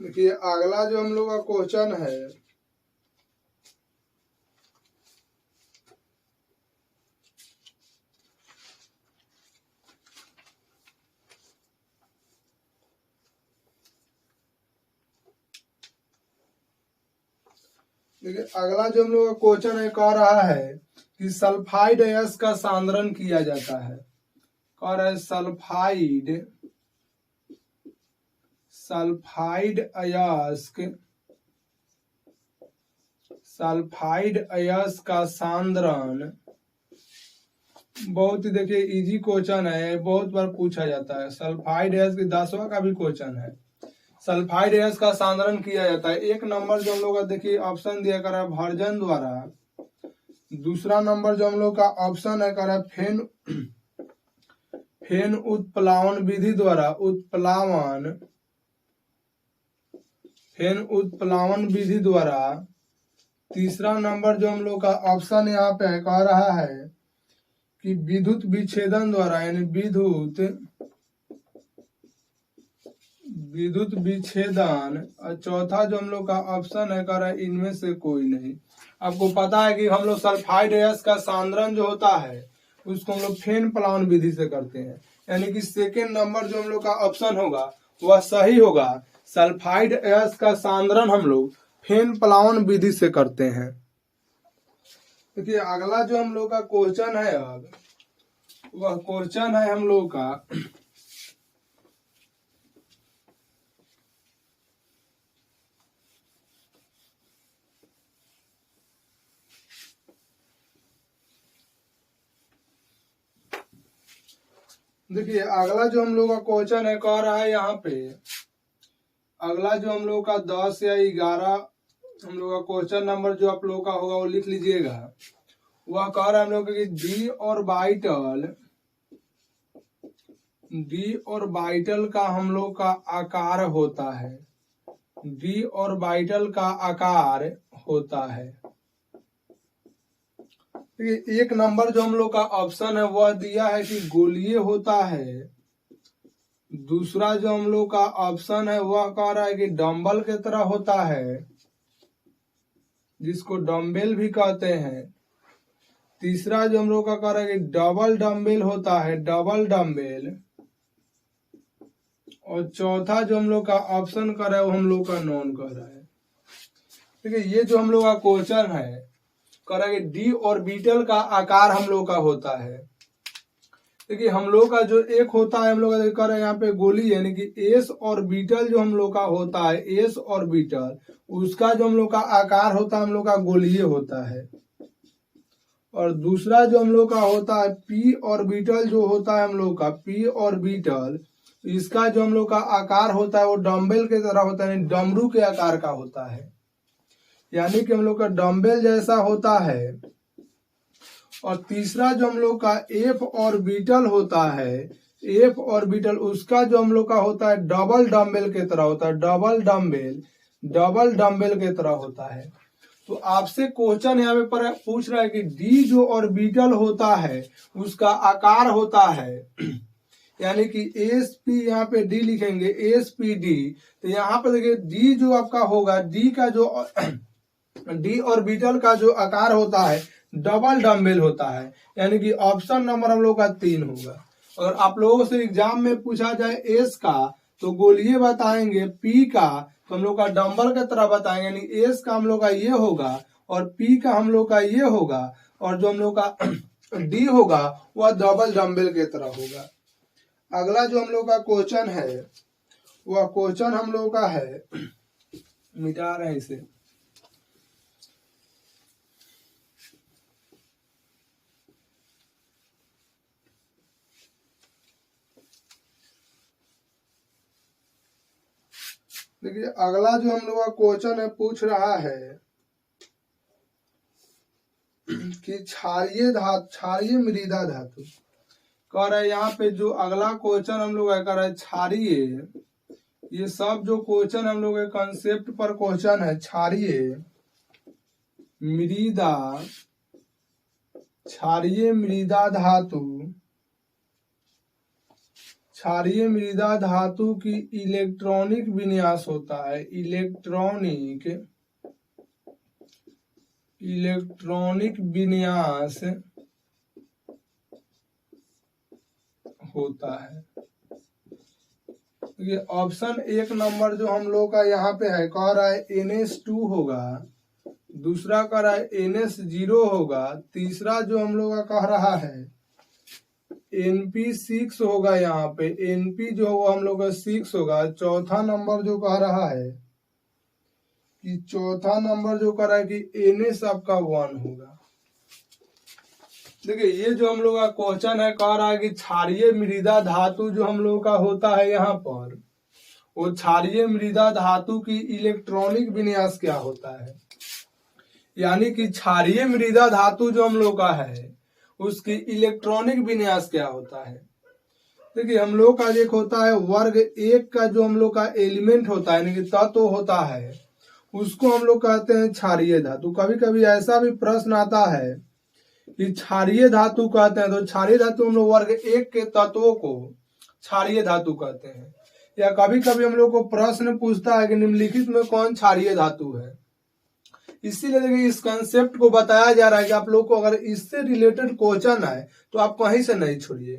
देखिए अगला जो हम लोग का क्वेश्चन है, देखिए अगला जो हम लोग का क्वेश्चन है कह रहा है कि सल्फाइड अयस्क का सांद्रण किया जाता है। कह रहा है सल्फाइड अयस्क का सांद्रण, बहुत ही देखिए इजी क्वेश्चन है, बहुत बार पूछा जाता है। सल्फाइड अयस्क 10वां का भी क्वेश्चन है। सल्फाइड अयस्क का सांद्रण किया जाता है। एक नंबर जो हम लोग का देखिए ऑप्शन दिया कर रहा है भर्जन द्वारा। दूसरा नंबर जो हम लोग का ऑप्शन है कर रहा है फेन उत्प्लावन विधि द्वारा, फेन उत्प्लावन विधि द्वारा। तीसरा नंबर जो हम लोग का ऑप्शन यहाँ पे कह रहा है कि विद्युत विच्छेदन द्वारा, यानी विद्युत विच्छेदन। और चौथा जो हम लोग का ऑप्शन है कह रहा है इनमें से कोई नहीं। आपको पता है कि हम लोग सल्फाइड अयस्क का सांद्रण जो होता है उसको हम लोग फेन प्लावन विधि से करते हैं, यानी कि सेकेंड नंबर जो हम लोग का ऑप्शन होगा वह सही होगा। सल्फाइड अयस्क का सांद्रण हम लोग फेन प्लावन विधि से करते हैं। देखिए अगला जो हम लोग का क्वेश्चन है, अब वह क्वेश्चन है हम लोग का देखिए अगला जो हम लोग का क्वेश्चन है कह रहा है यहाँ पे, अगला जो हम लोग का 10 या 11 हम लोग का क्वेश्चन नंबर जो आप लोग का होगा वो लिख लीजिएगा। वह कह रहा है हम लोग कि डी ऑर्बिटल का हम लोग का आकार होता है। डी ऑर्बिटल का आकार होता है। एक नंबर जो हम लोग का ऑप्शन है वह दिया है कि गोलीय होता है। दूसरा जो हम लोग का ऑप्शन है वह कह रहा है कि डंबल के तरह होता है, जिसको डम्बेल भी कहते हैं। तीसरा जो हम लोग का कह रहा है कि डबल डम्बेल होता है, डबल डम्बेल। और चौथा जो हम लोग का ऑप्शन कर रहा है वो हम लोग का नॉन कर रहा है। देखिए ये जो हम लोग का क्वेश्चन है कह रहा है कि डी ऑर्बिटल का आकार हम लोग का होता है। देखिए हम लोग का जो एक होता है हम लोग का कर रहे हैं यहाँ पे गोली, यानी कि एस ऑर्बिटल जो हम लोग का होता है, एस ऑर्बिटल, उसका जो हम लोग का आकार होता है हम लोग का गोलीय होता है। और दूसरा जो हम लोग का होता है पी ऑर्बिटल जो होता है हम लोग का, पी ऑर्बिटल, इसका जो हम लोग का आकार होता है वो डम्बेल के तरह होता है, डमरू के आकार का होता है, यानी कि हम लोग का डम्बेल जैसा होता है। और तीसरा जो हम लोग का एफ ऑर्बिटल होता है, एफ ऑर्बिटल, उसका जो हम लोग का होता है डबल डम्बेल के तरह होता है, डबल डम्बेल के तरह होता है। तो आपसे क्वेश्चन यहाँ पे पूछ रहा है कि डी जो ऑर्बिटल होता है उसका आकार होता है, यानी कि एस पी, यहाँ पे डी लिखेंगे, एस पी डी। तो यहाँ पे देखिए डी जो आपका होगा, डी का जो डी ऑर्बिटल का जो आकार होता है डबल डम्बेल होता है, यानी कि ऑप्शन नंबर हम लोग का 3 होगा। और आप लोगों से एग्जाम में पूछा जाए एस का तो गोलीय बताएंगे, पी का तो हम लोग का डंबल की तरह बताएंगे, यानी एस का हम लोग का ये होगा और पी का हम लोग का ये होगा, और जो हम लोग का डी होगा वह डबल डंबल के तरह होगा। अगला जो हम लोग का क्वेश्चन है वह क्वेश्चन हम लोग का है, मिटा रहे हैं इसे। देखिए अगला जो हम लोग का क्वेश्चन है पूछ रहा है कि क्षारीय मृदा धातु। कह रहा है यहाँ पे जो अगला क्वेश्चन हम लोग कह रहा है क्षारीय, ये सब जो क्वेश्चन हम लोग कंसेप्ट पर क्वेश्चन है। क्षारीय मृदा धातु, क्षारीय मृदा धातु की इलेक्ट्रॉनिक विन्यास होता है, इलेक्ट्रॉनिक विन्यास होता है। ये ऑप्शन 1 नंबर जो हम लोग का यहाँ पे है, कह रहा है NH2 होगा, दूसरा कह रहा है NH0 होगा, तीसरा जो हम लोग का कह रहा है NP6 होगा, यहाँ पे NP जो होगा हम लोग का 6 होगा, चौथा नंबर जो कह रहा है कि चौथा नंबर जो कह रहा है कि NH आपका 1 होगा। देखिए ये जो हम लोग का क्वेश्चन है, कह रहा है कि क्षारीय मृदा धातु जो हम लोग का होता है यहाँ पर, वो क्षारीय मृदा धातु की इलेक्ट्रॉनिक विन्यास क्या होता है, यानी कि क्षारीय मृदा धातु जो हम लोग का है उसकी इलेक्ट्रॉनिक विन्यास क्या होता है। देखिए हम लोग का एक होता है वर्ग 1 का जो हम लोग का एलिमेंट होता है, यानी कि तत्व होता है, उसको हम लोग कहते हैं क्षारीय धातु। कभी कभी ऐसा भी प्रश्न आता है कि क्षारीय धातु कहते हैं, तो क्षारीय धातु हम लोग वर्ग 1 के तत्वों को क्षारीय धातु कहते हैं। या कभी कभी हम लोग को प्रश्न पूछता है कि निम्नलिखित में कौन क्षारीय धातु है। इसीलिए देखिए इस कंसेप्ट को बताया जा रहा है कि आप लोग को अगर इससे रिलेटेड क्वेश्चन है तो आप कहीं से नहीं छोड़िए।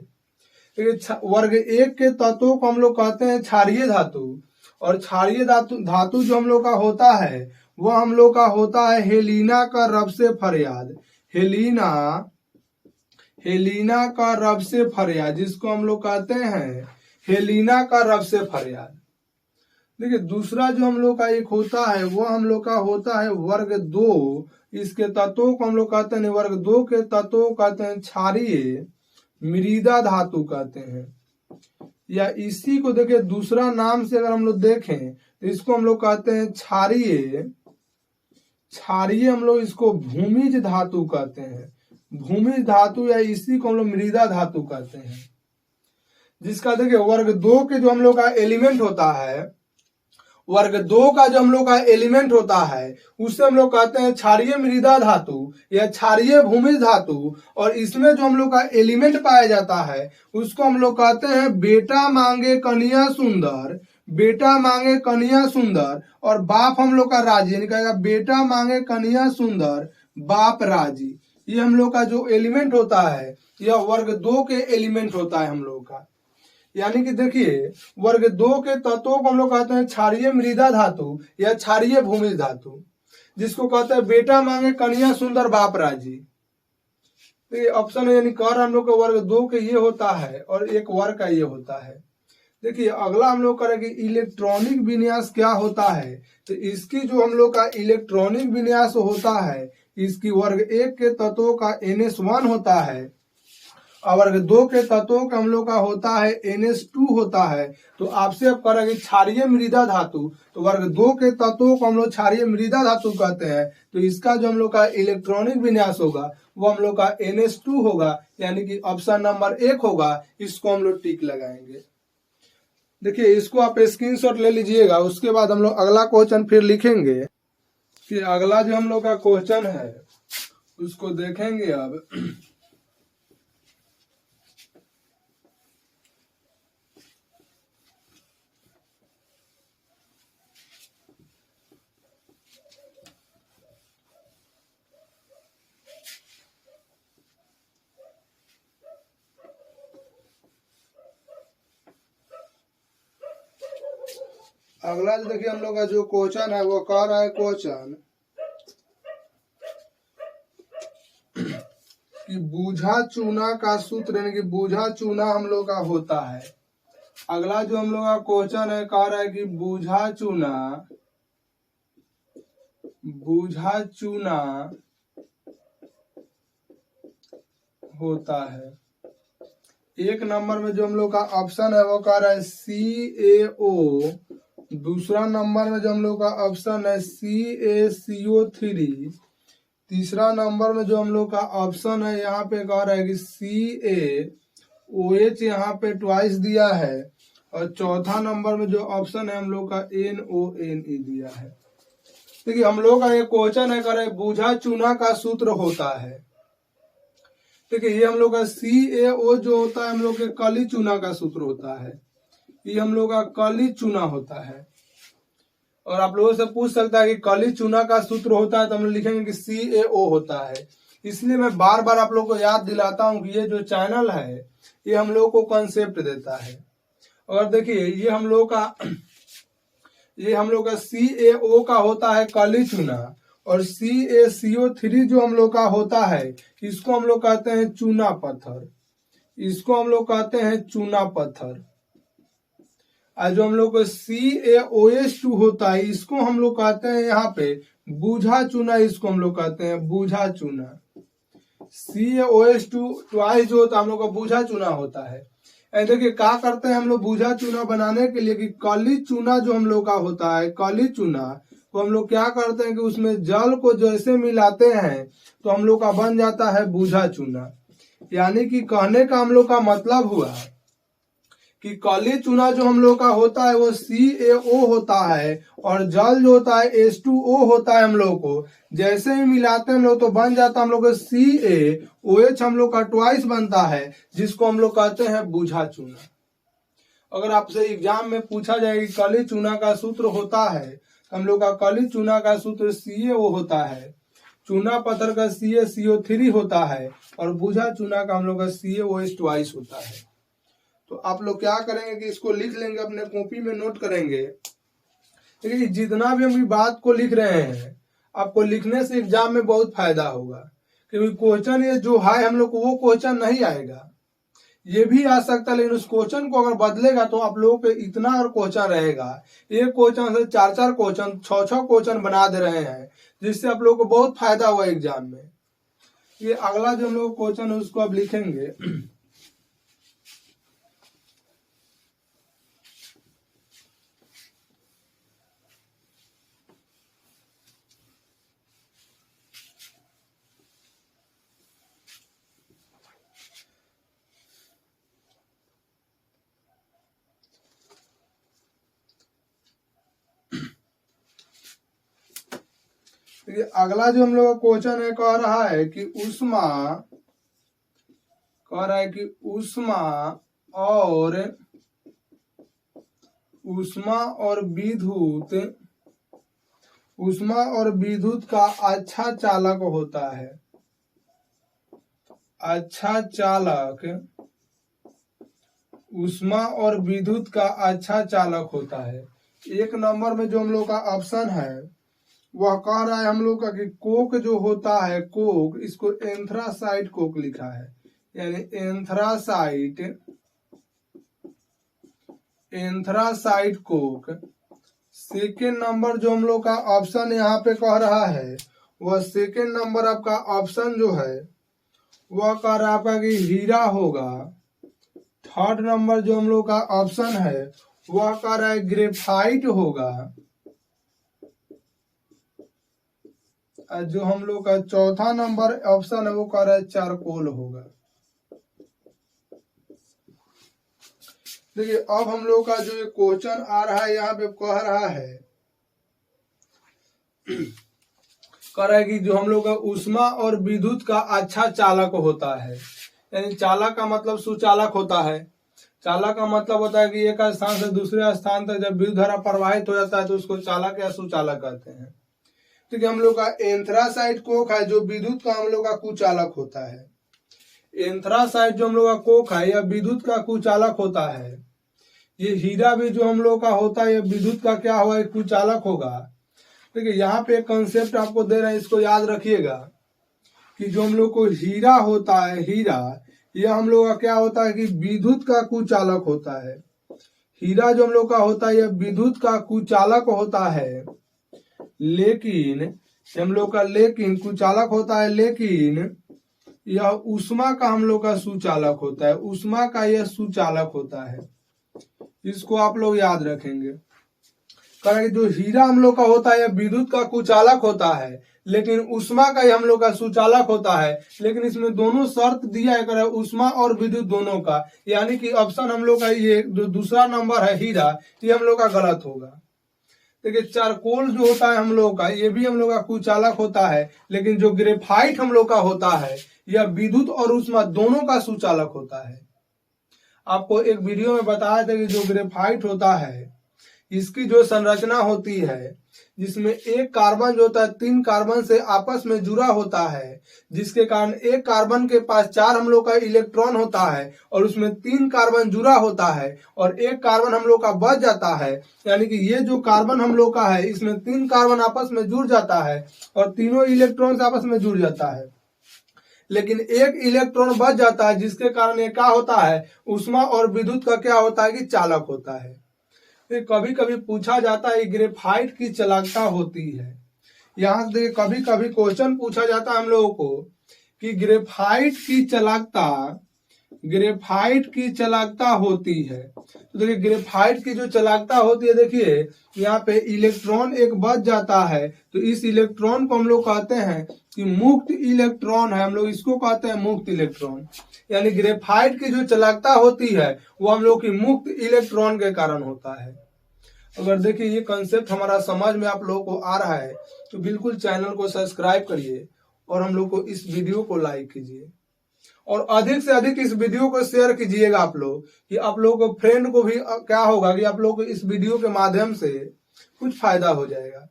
वर्ग 1 के तत्वों को हम लोग कहते हैं क्षारीय धातु, और क्षारीय धातु जो हम लोग का होता है वह हम लोग का होता है हेलिना का रब से फरियाद, हेलिना का रब से फरियाद, जिसको हम लोग कहते हैं हेलिना का रब से फरियाद। देखिए दूसरा जो हम लोग का एक होता है वो हम लोग का होता है वर्ग 2, इसके तत्वों को हम लोग कहते हैं, वर्ग 2 के तत्वों को कहते हैं क्षारीय मृदा धातु कहते हैं। या इसी को देखिए दूसरा नाम से अगर हम लोग देखें तो इसको हम लोग कहते हैं क्षारीय हम लोग इसको भूमिज धातु कहते हैं, भूमिज धातु, या इसी को हम लोग मृदा धातु कहते हैं। जिसका देखिए वर्ग 2 के जो हम लोग का एलिमेंट होता है, वर्ग 2 का जो हम लोग का एलिमेंट होता है उससे हम लोग कहते हैं क्षारीय मृदा धातु या क्षारीय भूमिज धातु, और इसमें जो हम लोग का एलिमेंट पाया जाता है उसको हम लोग कहते हैं बेटा मांगे कन्या सुंदर, बेटा मांगे कन्या सुंदर, और बाप हम लोग का राजी, यानी कहेगा बेटा मांगे कन्या सुंदर बाप राजी। ये हम लोग का जो एलिमेंट होता है यह वर्ग 2 के एलिमेंट होता है हम लोग का। यानी कि देखिए वर्ग 2 के तत्वों को हम लोग कहते हैं क्षारीय मृदा धातु या क्षारीय भूमिज धातु, जिसको कहते हैं बेटा मांगे कन्या सुंदर बाप राजी। तो ये ऑप्शन है, यानी कर हम लोग का वर्ग 2 के ये होता है और एक वर्ग का ये होता है। देखिए अगला हम लोग करेंगे इलेक्ट्रॉनिक विन्यास क्या होता है। तो इसकी जो हम लोग का इलेक्ट्रॉनिक विन्यास होता है, इसकी वर्ग 1 के तत्वों का NS1 होता है और वर्ग 2 के तत्वों का हम लोग का होता है NS2 होता है। तो आपसे अब करेंगे क्षारीय मृदा धातु, तो वर्ग 2 के तत्वों को हम लोग क्षारीय मृदा धातु कहते हैं। तो इसका जो हम लोग का इलेक्ट्रॉनिक विन्यास होगा वो हम लोग का NS2 होगा, यानी कि ऑप्शन नंबर 1 होगा। इसको हम लोग टिक लगाएंगे। देखिए इसको आप स्क्रीनशॉट ले लीजिएगा। उसके बाद हम लोग अगला क्वेश्चन फिर लिखेंगे कि अगला जो हम लोग का क्वेश्चन है उसको देखेंगे। अब अगला जो देखिए हम लोग का जो क्वेश्चन है वो कह रहा है क्वेश्चन कि बूझा चूना का सूत्र, यानी कि बूझा चूना हम लोग का होता है। अगला जो हम लोग का क्वेश्चन है कह रहा है कि बूझा चूना होता है। एक नंबर में जो हम लोग का ऑप्शन है वो कह रहा है CaO, दूसरा नंबर में जो हम लोग का ऑप्शन है CaCO3, तीसरा नंबर में जो हम लोग का ऑप्शन है यहाँ पे कह रहा है कि CaOH यहाँ पे ट्वाइस दिया है, और चौथा नंबर में जो ऑप्शन है हम लोग का NONE दिया है। देखिए हम लोग का ये क्वेश्चन है कह रहे बूझा चूना का सूत्र होता है। देखिए ये हम लोग का CaO जो होता है हम लोग के काली चूना का सूत्र होता है, ये हम लोग का काली चूना होता है। और आप लोगों से पूछ सकता है कि काली चूना का सूत्र होता है तो हम लोग लिखेंगे कि CaO होता है। इसलिए मैं बार बार आप लोग को याद दिलाता हूं कि ये जो चैनल है ये हम लोग को कॉन्सेप्ट देता है। और देखिए ये हम लोग का CaO का होता है काली चूना, और CaCO3 जो हम लोग का होता है इसको हम लोग कहते हैं चूना पत्थर, इसको हम लोग कहते हैं चूना पत्थर। और जो हम लोग को CaOH2 होता है इसको हम लोग कहते हैं यहाँ पे बूझा चूना, इसको हम लोग कहते हैं बूझा चूना। CaOH2 ट्वाइस जो होता है हम लोग का बूझा चूना होता है। देखिए क्या करते हैं हम लोग बूझा चूना बनाने के लिए कि काली चूना जो हम लोग का होता है, काली चूना तो हम लोग क्या करते हैं कि उसमें जल को जैसे मिलाते हैं तो हम लोग का बन जाता है बूझा चूना। यानी कि कहने का हम लोग का मतलब हुआ कि काली चूना जो हम लोग का होता है वो CaO होता है, और जल जो होता है H2O होता है। हम लोग को जैसे ही मिलाते हैं हम लोग तो बन जाता है हम लोग CaOH, हम लोग का ट्वाइस बनता है, जिसको हम लोग कहते हैं बूझा चूना। अगर आपसे एग्जाम में पूछा जाए कि काली चूना का सूत्र होता है, हम लोग का काली चूना का सूत्र CaO होता है, चूना पत्थर का CaCO3 होता है, और बूझा चूना का हम लोग का CaOH ट्वाइस होता है। तो आप लोग क्या करेंगे कि इसको लिख लेंगे, अपने कॉपी में नोट करेंगे। देखिए जितना भी हम बात को लिख रहे हैं आपको लिखने से एग्जाम में बहुत फायदा होगा, क्योंकि क्वेश्चन ये जो है हम लोग को वो क्वेश्चन नहीं आएगा, ये भी आ सकता है, लेकिन उस क्वेश्चन को अगर बदलेगा तो आप लोगों पे इतना और क्वेश्चन रहेगा, एक क्वेश्चन से 4-4 क्वेश्चन 6-6 क्वेश्चन बना दे रहे हैं, जिससे आप लोगों को बहुत फायदा हुआ एग्जाम में। ये अगला जो हम लोग क्वेश्चन है उसको अब लिखेंगे। अगला जो हम लोग का क्वेश्चन है कह रहा है कि उष्मा और विद्युत का अच्छा चालक होता है, अच्छा चालक उष्मा और विद्युत का अच्छा चालक होता है। एक नंबर में जो हम लोग का ऑप्शन है वह कह रहा है हम लोग का कि कोक जो होता है, कोक, इसको एंथ्रासाइट कोक लिखा है, यानी एंथ्रासाइट कोक। सेकेंड नंबर जो हम लोग का ऑप्शन यहाँ पे कह रहा है वह सेकेंड नंबर आपका ऑप्शन जो है वह कह रहा है आपका कि हीरा होगा। थर्ड नंबर जो हम लोग का ऑप्शन है वह कह रहा है ग्रेफाइट होगा। जो हम लोग का चौथा नंबर ऑप्शन है वो कह रहा है चारकोल होगा। देखिए अब हम लोग का जो क्वेश्चन आ रहा है यहाँ पे कह रहा है कि जो हम लोग का उष्मा और विद्युत का अच्छा चालक होता है, यानी चालक का मतलब सुचालक होता है। चालक का मतलब होता है कि एक स्थान से दूसरे स्थान तक जब विद्युत धारा प्रवाहित हो जाता है तो उसको चालक या सुचालक कहते हैं। ठीक है, हम लोग का एंथ्रासाइट कोक है जो विद्युत का हम लोग का कुचालक होता है। एंथ्रासाइट जो हम लोग का कोक है यह विद्युत का कुचालक होता है। ये हीरा भी जो हम लोग का होता है यह विद्युत का क्या होगा, कुचालक होगा। ठीक है, यहाँ पे एक कंसेप्ट आपको दे रहे हैं, इसको याद रखिएगा कि जो हम लोग को हीरा होता है, हीरा यह हम लोग का क्या होता है कि विद्युत का कुचालक होता है। हीरा जो हम लोग का होता है यह विद्युत का कुचालक होता है, लेकिन हम लोग का कुचालक होता है, लेकिन यह उष्मा का हम लोग का सुचालक होता है। उष्मा का यह सुचालक होता है, इसको आप लोग याद रखेंगे। कारण जो हीरा हम लोग का होता है यह विद्युत का कुचालक होता है, लेकिन उष्मा का हम लोग का सुचालक होता है। लेकिन इसमें दोनों शर्त दिया है, उष्मा और विद्युत दोनों का, यानी कि ऑप्शन हम लोग का ये जो दूसरा नंबर है हीरा, ये हम लोग का गलत होगा। देखिए चारकोल जो होता है हम लोग का ये भी हम लोग का कुचालक होता है, लेकिन जो ग्रेफाइट हम लोग का होता है यह विद्युत और ऊष्मा दोनों का सुचालक होता है। आपको एक वीडियो में बताया था कि जो ग्रेफाइट होता है इसकी जो संरचना होती है, जिसमें एक कार्बन जो होता है 3 कार्बन से आपस में जुड़ा होता है, जिसके कारण एक कार्बन के पास 4 हम लोग का इलेक्ट्रॉन होता है और उसमें 3 कार्बन जुड़ा होता है और एक कार्बन हम लोग का बच जाता है। यानी कि ये जो कार्बन हम लोग का है इसमें 3 कार्बन आपस में जुड़ जाता है और तीनों इलेक्ट्रॉन आपस में जुड़ जाता है, लेकिन एक इलेक्ट्रॉन बच जाता है, जिसके कारण ये क्या होता है, ऊष्मा और विद्युत का क्या होता है कि चालक होता है। कभी कभी पूछा जाता है ग्रेफाइट की चालकता होती है। यहाँ से कभी कभी क्वेश्चन पूछा जाता है हम लोगों को कि ग्रेफाइट की चालकता होती है। तो देखिए ग्रेफाइट की जो चालकता होती है, देखिए यहाँ पे इलेक्ट्रॉन एक बच जाता है, तो इस इलेक्ट्रॉन को हम लोग कहते हैं कि मुक्त इलेक्ट्रॉन है, हम लोग इसको कहते हैं मुक्त इलेक्ट्रॉन। यानी ग्रेफाइट की जो चालकता होती है वो हम लोग की मुक्त इलेक्ट्रॉन के कारण होता है। अगर देखिए ये कंसेप्ट हमारा समझ में आप लोगों को आ रहा है तो बिल्कुल चैनल को सब्सक्राइब करिए और हम लोग को इस वीडियो को लाइक कीजिए और अधिक से अधिक इस वीडियो को शेयर कीजिएगा आप लोग, कि आप लोगों को फ्रेंड को भी क्या होगा कि आप लोग को इस वीडियो के माध्यम से कुछ फायदा हो जाएगा।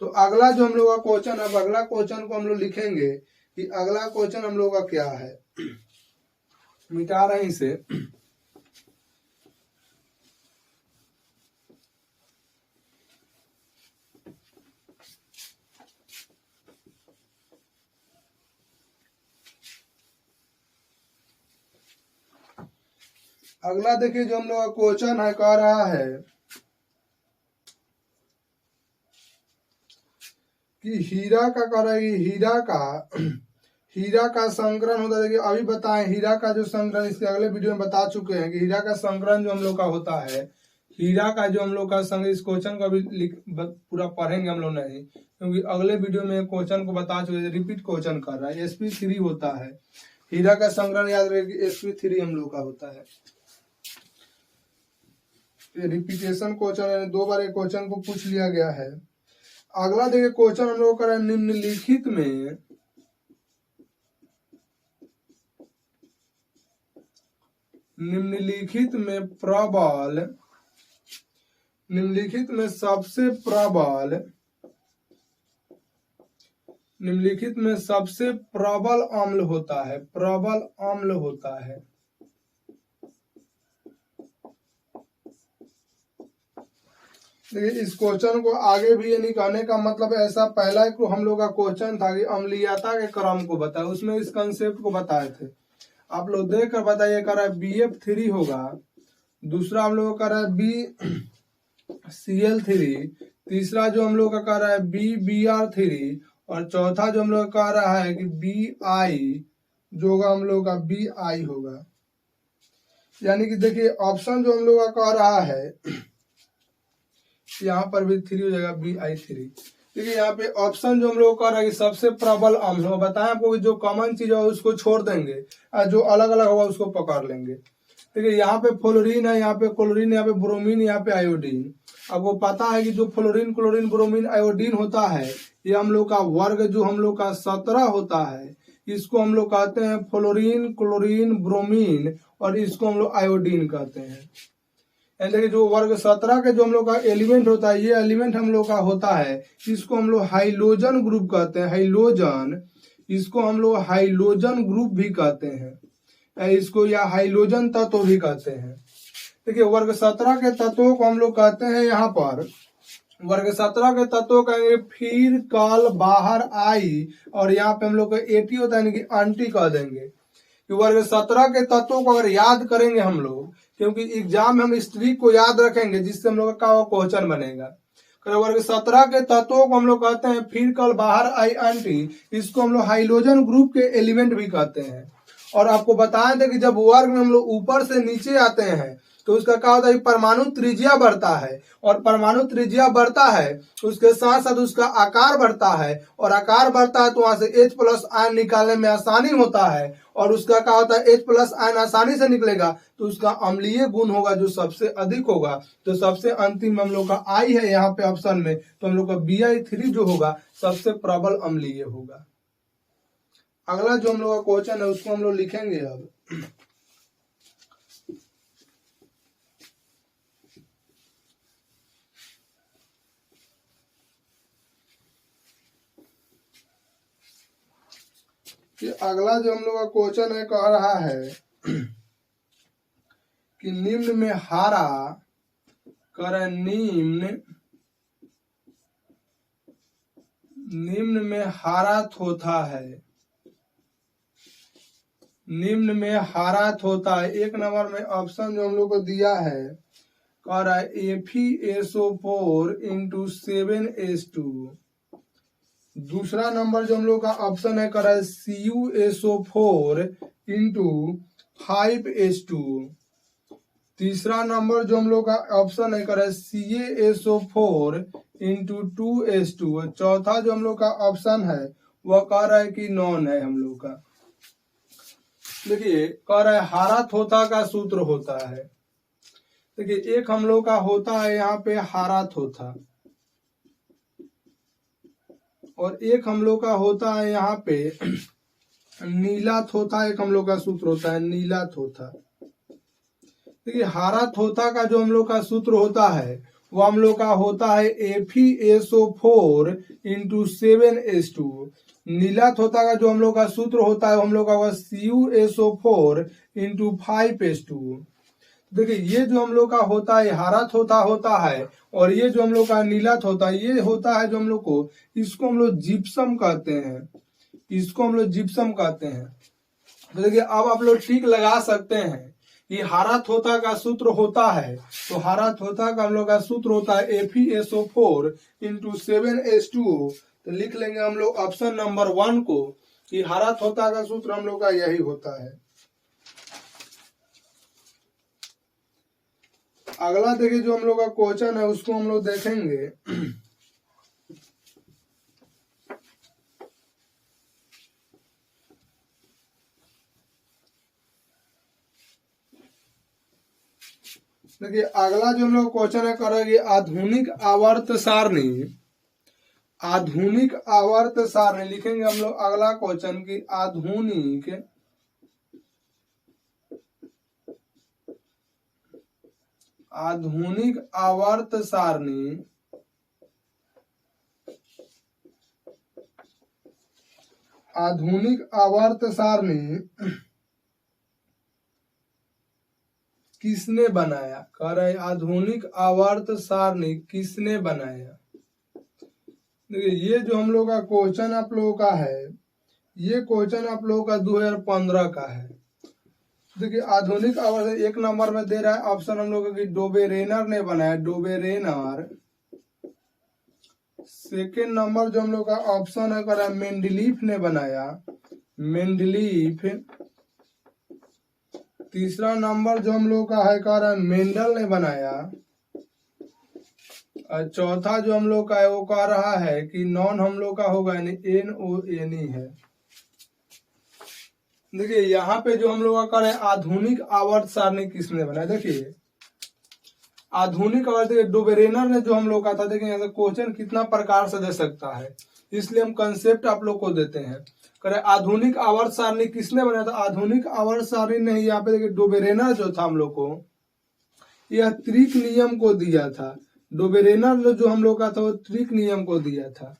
तो अगला जो हम लोग का क्वेश्चन, अब अगला क्वेश्चन को हम लोग लिखेंगे कि अगला क्वेश्चन हम लोग का क्या है। मिटा रहे हैं इसे। अगला देखिए जो हम लोग का क्वेश्चन है, कह रहा है कि हीरा का कह रहा है कि हीरा का संग्रहण होता है। देखिए अभी बताएं हीरा का जो संग्रहण, इसके अगले वीडियो में बता चुके हैं कि हीरा का संग्रहण जो हम लोग का होता है, हीरा का जो हम लोग का संग्रह, इस क्वेश्चन को भी पूरा पढ़ेंगे हम लोग नहीं, क्योंकि अगले वीडियो में क्वेश्चन को बता चुके हैं, रिपीट क्वेश्चन कर रहा है। sp3 होता है हीरा का संग्रहण, याद रखिए sp3 हम लोग का होता है। रिपीटेशन क्वेश्चन है, 2 बार एक क्वेश्चन को पूछ लिया गया है। अगला देखिए क्वेश्चन हम लोग कर रहे हैं निम्नलिखित में सबसे प्रबल अम्ल होता है, प्रबल अम्ल होता है। देखिए इस क्वेश्चन को आगे भी ये नहीं कहने का मतलब ऐसा, पहला एक हम लोग का क्वेश्चन था कि अम्लीयता के क्रम को बताए, उसमें इस कंसेप्ट को बताए थे। आप लोग देख कर बताइए, कर रहा है BF3 होगा, दूसरा हम लोग का रहा है BCl3, तीसरा जो हम लोग का कह रहा है BBr3 और चौथा जो हम लोग कह रहा है कि BI जो होगा हम लोग का BI होगा। यानी कि देखिए ऑप्शन जो हम लोग का कह रहा है, यहाँ पर भी 3 हो जाएगा BI3। देखिए यहाँ पे ऑप्शन जो हम लोग कह रहा है कि सबसे प्रबल अम्ल हो, बताएं आपको कि जो कॉमन चीज है उसको छोड़ देंगे और जो अलग अलग होगा उसको पकड़ लेंगे। देखिए यहाँ पे फ्लोरीन है, यहाँ पे क्लोरीन, यहाँ पे ब्रोमीन, यहाँ पे आयोडीन। आपको पता है कि जो फ्लोरीन, क्लोरीन, ब्रोमीन, आयोडीन होता है, ये हम लोग का वर्ग जो हम लोग का 17 होता है, इसको हम लोग कहते हैं फ्लोरीन, क्लोरीन, ब्रोमीन और इसको हम लोग आयोडीन कहते हैं। देखिए जो वर्ग 17 के जो हम लोग का एलिमेंट होता है, ये एलिमेंट हम लोग का होता है, इसको हम लोग हाइलोजन ग्रुप कहते हैं। हाइलोजन, इसको हम लोग हाइलोजन ग्रुप भी कहते हैं, इसको या हाइलोजन तत्व भी कहते हैं। देखिए वर्ग 17 के तत्वों को हम लोग कहते हैं, यहाँ पर वर्ग 17 के तत्वों कहेंगे फिर कल बाहर आई, और यहाँ पे हम लोग का एटी होता है यानी कि आंटी कह देंगे। कि वर्ग 17 के तत्वों को अगर याद करेंगे हम लोग, क्योंकि एग्जाम में हम इस ट्रिक को याद रखेंगे जिससे हम लोग का क्वेश्चन बनेगा। वर्ग 17 के तत्वों को हम लोग कहते हैं फिर कल बाहर आई आंटी, इसको हम लोग हाइलोजन ग्रुप के एलिमेंट भी कहते हैं। और आपको बताए थे कि जब वर्ग में हम लोग ऊपर से नीचे आते हैं तो उसका क्या होता है, परमाणु त्रिज्या बढ़ता है, और परमाणु त्रिज्या बढ़ता है उसके साथ साथ उसका आकार बढ़ता है, और आकार बढ़ता है तो वहां से H+ आयन निकालने में आसानी होता है, और उसका क्या होता है H+ आयन आसानी से निकलेगा तो उसका अम्लीय गुण होगा जो सबसे अधिक होगा। तो सबसे अंतिम हम लोग का I है यहाँ पे ऑप्शन में, तो हम लोग का BI3 जो होगा सबसे प्रबल अम्लीय होगा। अगला जो हम लोग का क्वेश्चन है उसको हम लोग लिखेंगे अब। कि अगला जो हम लोग का क्वेश्चन है कह रहा है कि निम्न में हारा कर निम्न में हारा थोथा है, निम्न में हारा थोथा है। एक नंबर में ऑप्शन जो हम लोग को दिया है कह रहा है FeSO4 × 7H2। दूसरा नंबर जो हम लोग का ऑप्शन है कह रहा है CuSO4 × 5H2। तीसरा नंबर जो हम लोग का ऑप्शन है कह रहा है CaSO4 × 2H2। और चौथा जो हम लोग का ऑप्शन है वह कह रहा है कि नॉन है हम लोग का। देखिए कह रहा है हारा थोथा का सूत्र होता है। देखिए एक हम लोग का होता है यहाँ पे हारा थोथा, और एक हम लोग का होता है यहाँ पे नीला थोथा। एक हम लोग का सूत्र होता है नीला थोथा। देखिए हारा थोथा का जो हम लोग का सूत्र होता है वो हम लोग का होता है FeSO4 × 7H2। नीला थोथा का जो हम लोग का सूत्र होता है हम लोग का CuSO4 × 5H2। देखिए ये जो हम लोग का होता है हारा थोथा होता है, और ये जो हम लोग का नीला थोथा ये होता है जो हम लोग को, इसको हम लोग जिप्सम कहते हैं, इसको हम लोग जिप्सम कहते हैं। तो देखिए अब आप लोग ठीक लगा सकते हैं कि हारा थोथा का सूत्र होता है, तो हारा थोथा का हम लोग का सूत्र होता है FeSO4 × 7H2। तो लिख लेंगे हम लोग ऑप्शन नंबर 1 को कि हारा थोथा का सूत्र हम लोग का यही होता है। अगला देखिए जो हम लोग का क्वेश्चन है उसको हम लोग देखेंगे। देखिए अगला जो हम लोग क्वेश्चन है करेंगे आधुनिक आवर्त सारणी। आधुनिक आवर्त सारणी लिखेंगे हम लोग अगला क्वेश्चन की आधुनिक आवर्त सारणी आधुनिक आवर्त सारणी किसने बनाया। कह रहे आधुनिक आवर्त सारणी किसने बनाया। देखिए ये जो हम लोग का क्वेश्चन आप लोगों का है, ये क्वेश्चन आप लोगों का 2015 का है। देखिए आधुनिक आवर्त एक नंबर में दे रहा है ऑप्शन हम लोग की डोबेरेनर ने बनाया, डोबेरेनर। सेकेंड नंबर जो हम लोग का ऑप्शन है कह रहा है मेंडलीफ ने बनाया, मेंडलीफ। तीसरा नंबर जो हम लोग का है कह रहा है मेंडल ने बनाया। और चौथा जो हम लोग का है वो कह रहा है कि नॉन हम लोग का होगा यानी NONE है। देखिए यहाँ पे जो हम लोग का करें आधुनिक आवर्त सारणी किसने बनाया। देखिए आधुनिक आवर्त डोबेरेनर ने जो हम लोग का था। देखिए यहाँ से क्वेश्चन कितना प्रकार से दे सकता है, इसलिए हम कंसेप्ट आप लोग को देते हैं। करे आधुनिक आवर्त सारणी किसने बनाया था। आधुनिक आवर्त सारणी नहीं, यहाँ पे देखिए डोबेरेनर जो था हम लोग को यह त्रिक नियम को दिया था। डोबेरेनर जो हम लोग का था वो त्रिक नियम को दिया था।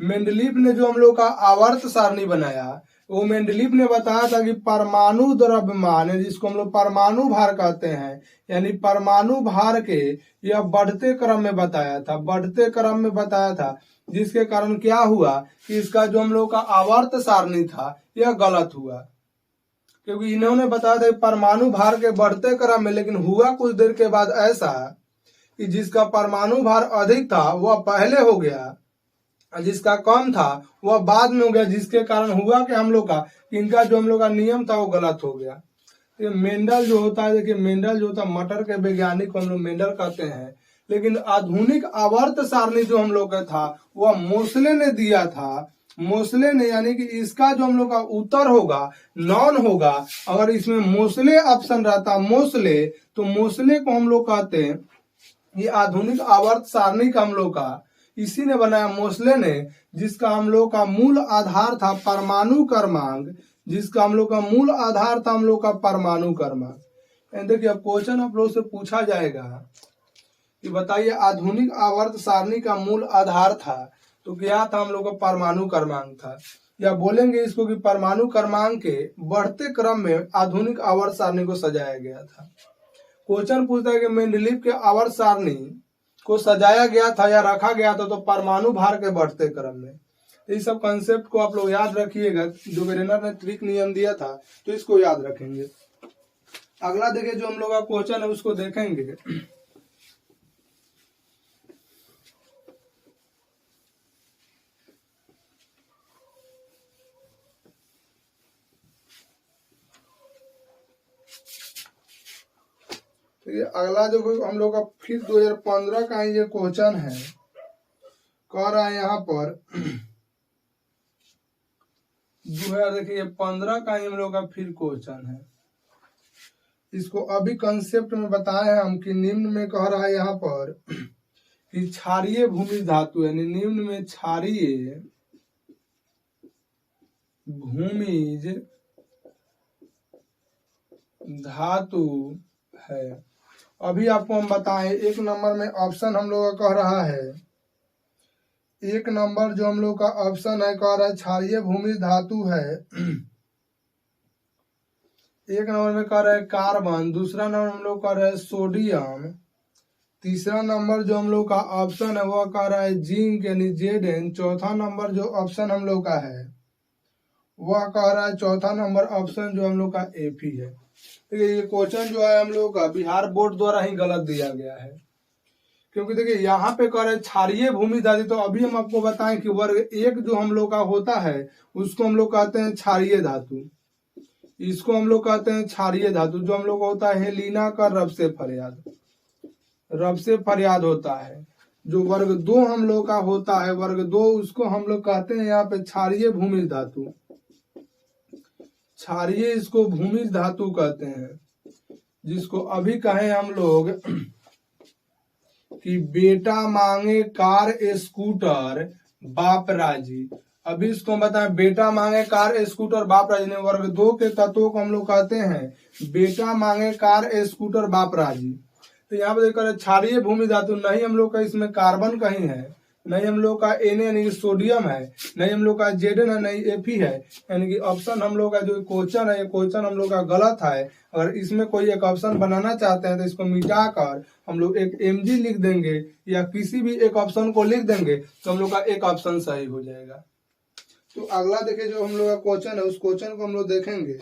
मेंडलीफ ने जो हम लोग का आवर्त सारणी बनाया वो मेंडलीफ ने बताया था कि परमाणु द्रव्यमान जिसको हम लोग परमाणु भार कहते हैं, यानी परमाणु भार के यह बढ़ते क्रम में बताया था, बढ़ते क्रम में बताया था। जिसके कारण क्या हुआ कि इसका जो हम लोग का आवर्त सारणी था यह गलत हुआ, क्योंकि इन्होंने बताया था परमाणु भार के बढ़ते क्रम में, लेकिन हुआ कुछ देर के बाद ऐसा कि जिसका परमाणु भार अधिक था वह पहले हो गया, जिसका कम था वह बाद में हो गया। जिसके कारण हुआ कि हम लोग का इनका जो हम लोग का नियम था वो गलत हो गया। ये मेंडल जो होता है, देखिए मेंडल जो होता है मटर के वैज्ञानिक को हम लोग मेंडल कहते हैं। लेकिन आधुनिक आवर्त सारणी जो हम लोग का था वह मोसले ने दिया था। मोसले ने, यानी कि इसका जो हम लोग का उत्तर होगा नॉन होगा। अगर इसमें मोसले ऑप्शन रहता मोसले, तो मोसले को हम लोग कहते हैं ये आधुनिक आवर्त सारणी का हम लोग का इसी ने बनाया, मोस्ले ने, जिसका हम लोग का मूल आधार था परमाणु क्रमांक, जिसका हम लोग का मूल आधार था हम लोग का परमाणु क्रमांक। देखिए अब क्वेश्चन आप लोग से पूछा जाएगा कि बताइए आधुनिक आवर्त सारणी का मूल आधार था, तो क्या था? हम लोग का परमाणु क्रमांक था। या बोलेंगे इसको कि परमाणु क्रमांक के बढ़ते क्रम में आधुनिक आवर्त सारणी को सजाया गया था। क्वेश्चन पूछता है कि मेंडलीव के आवर्त सारणी को सजाया गया था या रखा गया था तो परमाणु भार के बढ़ते क्रम में। इस सब कंसेप्ट को आप लोग याद रखिएगा, जो वेरेनर ने ट्रिक नियम दिया था तो इसको याद रखेंगे। अगला देखिए जो हम लोग का क्वेश्चन है उसको देखेंगे। तो ये अगला जो हम लोग का फिर 2015 का ये क्वेश्चन है, कह रहा है यहाँ पर जो है देखिए 15 का ही हम लोग का फिर क्वेश्चन है। इसको अभी कंसेप्ट में बताए हैं हम कि निम्न में कह रहा है यहाँ पर कि क्षारीय भूमि धातु, यानी निम्न में क्षारीय भूमिज धातु है। अभी आपको हम बताएं, एक नंबर में ऑप्शन हम लोग का कह रहा है, एक नंबर जो हम लोग का ऑप्शन है कह रहा है क्षारीय भूमिज धातु है। एक नंबर में कह रहा है कार्बन, दूसरा नंबर हम लोग कह रहे हैं सोडियम, तीसरा नंबर जो हम लोग का ऑप्शन है वह कह रहा है जिंक यानी Zn, चौथा नंबर जो ऑप्शन हम लोग का है वह कह रहा है, चौथा नंबर ऑप्शन जो हम लोग का Fe है। देखिए ये क्वेश्चन जो है हम लोग का बिहार बोर्ड द्वारा ही गलत दिया गया है, क्योंकि देखिए यहाँ पे कह रहे क्षारीय भूमि धातु, तो अभी हम आपको बताएं कि वर्ग एक जो हम लोग का होता है उसको हम लोग कहते हैं क्षारीय धातु, इसको हम लोग कहते हैं क्षारीय धातु। जो हम लोग का होता है हेलिना का रब से फरियाद होता है। जो वर्ग दो हम लोग का होता है, वर्ग दो, उसको हम लोग कहते हैं यहाँ पे क्षारीय भूमि धातु, क्षारीय इसको भूमि धातु कहते हैं, जिसको अभी कहें हम लोग कि बेटा मांगे कार स्कूटर बाप राजी। अभी इसको हम बताएं, बेटा मांगे कार स्कूटर बाप राजी ने वर्ग दो के तत्वों को हम लोग कहते हैं बेटा मांगे कार स्कूटर बाप राजी। तो यहाँ पे देखकर क्षारीय भूमि धातु, नहीं हम लोग का इसमें कार्बन कहीं है, नहीं हम लोग का Na यानी कि सोडियम है, नहीं हम लोग का Zn है, नहीं Fe है, यानी कि ऑप्शन हम लोग का जो क्वेश्चन है ये क्वेश्चन हम लोग का गलत है। अगर इसमें कोई एक ऑप्शन बनाना चाहते हैं तो इसको मिटाकर हम लोग एक Mg लिख देंगे या किसी भी एक ऑप्शन को लिख देंगे तो हम लोग का एक ऑप्शन सही हो जाएगा। तो अगला देखिए जो हम लोग का क्वेश्चन है उस क्वेश्चन को हम लोग देखेंगे,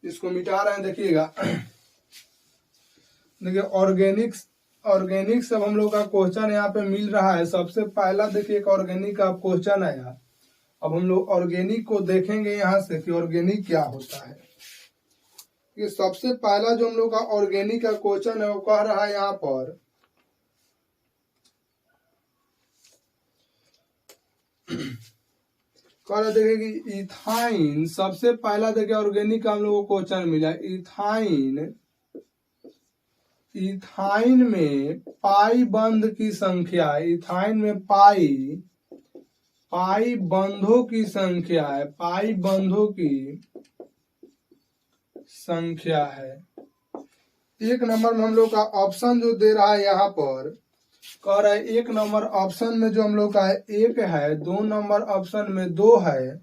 इसको मिटा रहे हैं। देखिएगा देखिए ऑर्गेनिक सब हम लोग का क्वेश्चन यहाँ पे मिल रहा है। सबसे पहला देखिए एक ऑर्गेनिक का क्वेश्चन है यहाँ। अब हम लोग ऑर्गेनिक को देखेंगे यहाँ से कि ऑर्गेनिक क्या होता है। ये सबसे पहला जो हम लोग का ऑर्गेनिक का क्वेश्चन है वो कह रहा है यहाँ पर कह रहे देखिए कि इथाइन, सबसे पहला देखिए ऑर्गेनिक का हम लोग को क्वेश्चन मिला। इथाइन में पाई बंध की संख्या, इथाइन में पाई बंधों की संख्या है, पाई बंधों की संख्या है। एक नंबर में हम लोग का ऑप्शन जो दे रहा है यहाँ पर कह रहा है एक नंबर ऑप्शन में जो हम लोग का है एक है, दो नंबर ऑप्शन में दो है,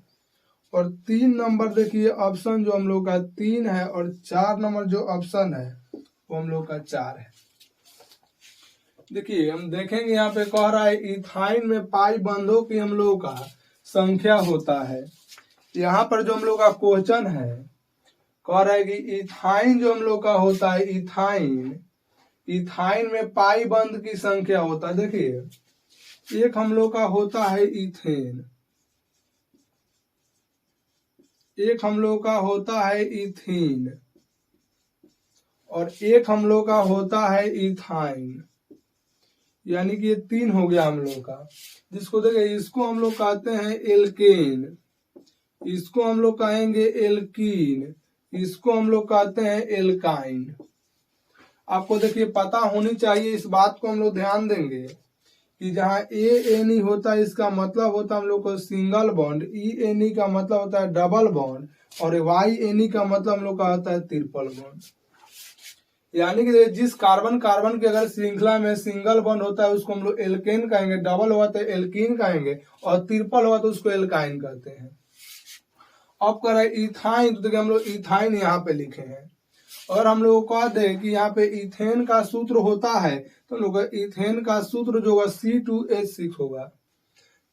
और तीन नंबर देखिए ऑप्शन जो हम लोग का तीन है, और चार नंबर जो ऑप्शन है वो हम लोग का चार है। देखिए हम देखेंगे यहाँ पे कह रहा है इथाइन में पाई बंधों की हम लोग का संख्या होता है। यहाँ पर जो हम लोग का क्वेश्चन है कह रहा है कि इथाइन जो हम लोग का होता है, इथाइन में पाई बंध की संख्या होता है। देखिए एक हम लोग का होता है इथेन, एक हम लोग का होता है इथीन, और एक हम लोग का होता है इथाइन, यानी कि ये तीन हो गया हम लोग का। जिसको देखिए इसको हम लोग कहते हैं एल्केन, इसको हम लोग कहेंगे एल्कीन, इसको हम लोग कहते हैं एल्काइन। आपको देखिए पता होनी चाहिए, इस बात को हम लोग ध्यान देंगे कि जहाँ ANE होता है इसका मतलब होता है हम लोग को सिंगल बॉन्ड, ENE का मतलब होता है डबल बॉन्ड, और YNE का मतलब हम लोग का होता है ट्रिपल बॉन्ड। यानी कि जिस कार्बन कार्बन के अगर श्रृंखला में सिंगल बॉन्ड होता है उसको हम लोग एल्केन कहेंगे, डबल हुआ तो एल्कीन कहेंगे, और ट्रिपल हुआ तो उसको एल्काइन कहते हैं। अब कर रहे इथाइन, तो देखिए हम लोग इथाइन यहाँ पे लिखे हैं। और हम लोग को कह दे कि यहाँ पे इथेन का सूत्र होता है, तो हम लोग इथेन का सूत्र जो होगा C2H6 होगा।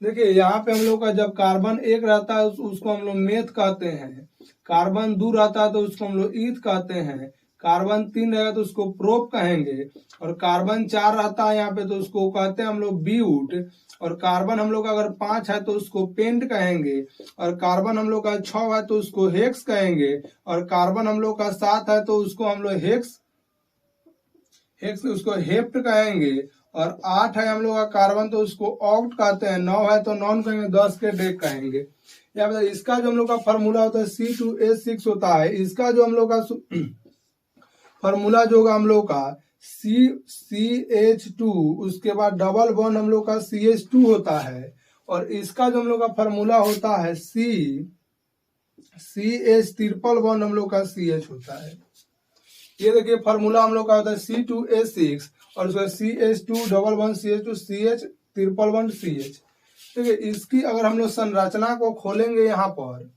देखिए यहाँ पे हम लोग का जब कार्बन एक रहता है उसको हम लोग मेथ कहते हैं, कार्बन 2 रहता है तो उसको हम लोग ईथ कहते हैं, कार्बन 3 रहेगा तो उसको प्रोप कहेंगे, और कार्बन 4 रहता है यहाँ पे तो उसको कहते हैं हम लोग ब्यूट, और कार्बन हम लोग का अगर 5 है तो उसको पेंट कहेंगे, और कार्बन हम लोग का 6 है तो उसको हेक्स कहेंगे, और कार्बन हम लोग का 7 है तो उसको हम लोग हेक्स उसको हेप्ट कहेंगे, और 8 है हम लोग का कार्बन तो उसको ऑक्ट कहते हैं, 9 है तो नॉन कहेंगे, 10 के डेक कहेंगे। या मतलब इसका जो हम लोग का फॉर्मूला होता है C2H6 होता है, इसका जो हम लोग का फॉर्मूला जो होगा हम लोग का CH2, उसके बाद डबल बॉन्ड हम लोग का CH2 होता है, और इसका जो हम लोग का फॉर्मूला होता है CH ट्रिपल बॉन्ड हम लोग का CH होता है। ये देखिए फॉर्मूला हम लोग का होता है C2H6, और उसका CH2 double bond CH2 CH triple bond CH। देखिए इसकी अगर हम लोग संरचना को खोलेंगे यहाँ पर,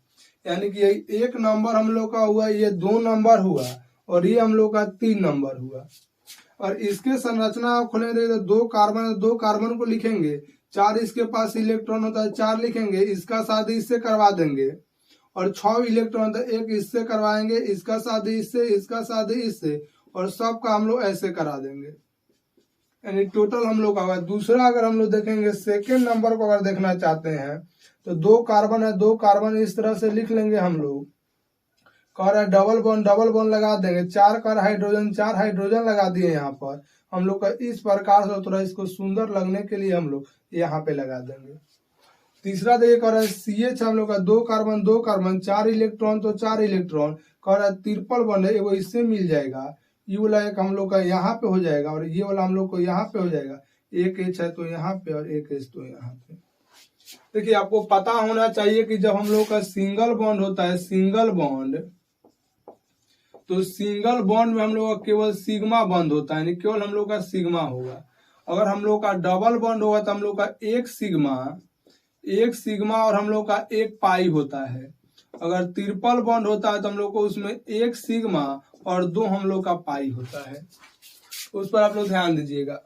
यानी कि ये 1 नंबर हम लोग का हुआ, ये 2 नंबर हुआ, और ये हम लोग का 3 नंबर हुआ। और इसके संरचना खोलेंगे तो 2 कार्बन को लिखेंगे, 4 इसके पास इलेक्ट्रॉन होता है 4 लिखेंगे, इसका शादी इससे करवा देंगे, और 6 इलेक्ट्रॉन तो 1 इससे करवाएंगे, इसका शादी इससे, इसका शादी इससे, और सबका हम लोग ऐसे करा देंगे, यानी टोटल हम लोग का। दूसरा अगर हम लोग देखेंगे सेकेंड नंबर को अगर देखना चाहते हैं तो 2 कार्बन है, 2 कार्बन इस तरह से लिख लेंगे हम लोग, कह रहा है डबल बॉन्ड लगा देंगे, 4 कर हाइड्रोजन, 4 हाइड्रोजन लगा दिए यहाँ पर हम लोग का। इस प्रकार से थोड़ा इसको सुंदर लगने के लिए हम लोग यहाँ पे लगा देंगे। तीसरा देखिए कह रहा है CH हम लोग का 2 कार्बन 4 इलेक्ट्रॉन तो 4 इलेक्ट्रॉन, कह रहा है ट्रिपल बॉन्ड है, वो इससे मिल जाएगा, ये वाला एक हम लोग का यहाँ पे हो जाएगा, और ये वाला हम लोग को यहाँ पे हो जाएगा, एक H है तो यहाँ पे, और एक H तो यहाँ पे। देखिए आपको पता होना चाहिए कि जब हम लोग का सिंगल बॉन्ड होता है, सिंगल बॉन्ड, तो सिंगल बॉन्ड में हम लोग का केवल सिग्मा बॉन्ड होता है, यानी केवल हम लोग का सिग्मा होगा। अगर हम लोग का डबल बॉन्ड होगा तो हम लोग का एक सिग्मा और हम लोग का एक पाई होता है। अगर ट्रिपल बॉन्ड होता है तो हम लोग को उसमें एक सिग्मा और 2 हम लोग का पाई होता है, उस पर आप लोग ध्यान दीजिएगा।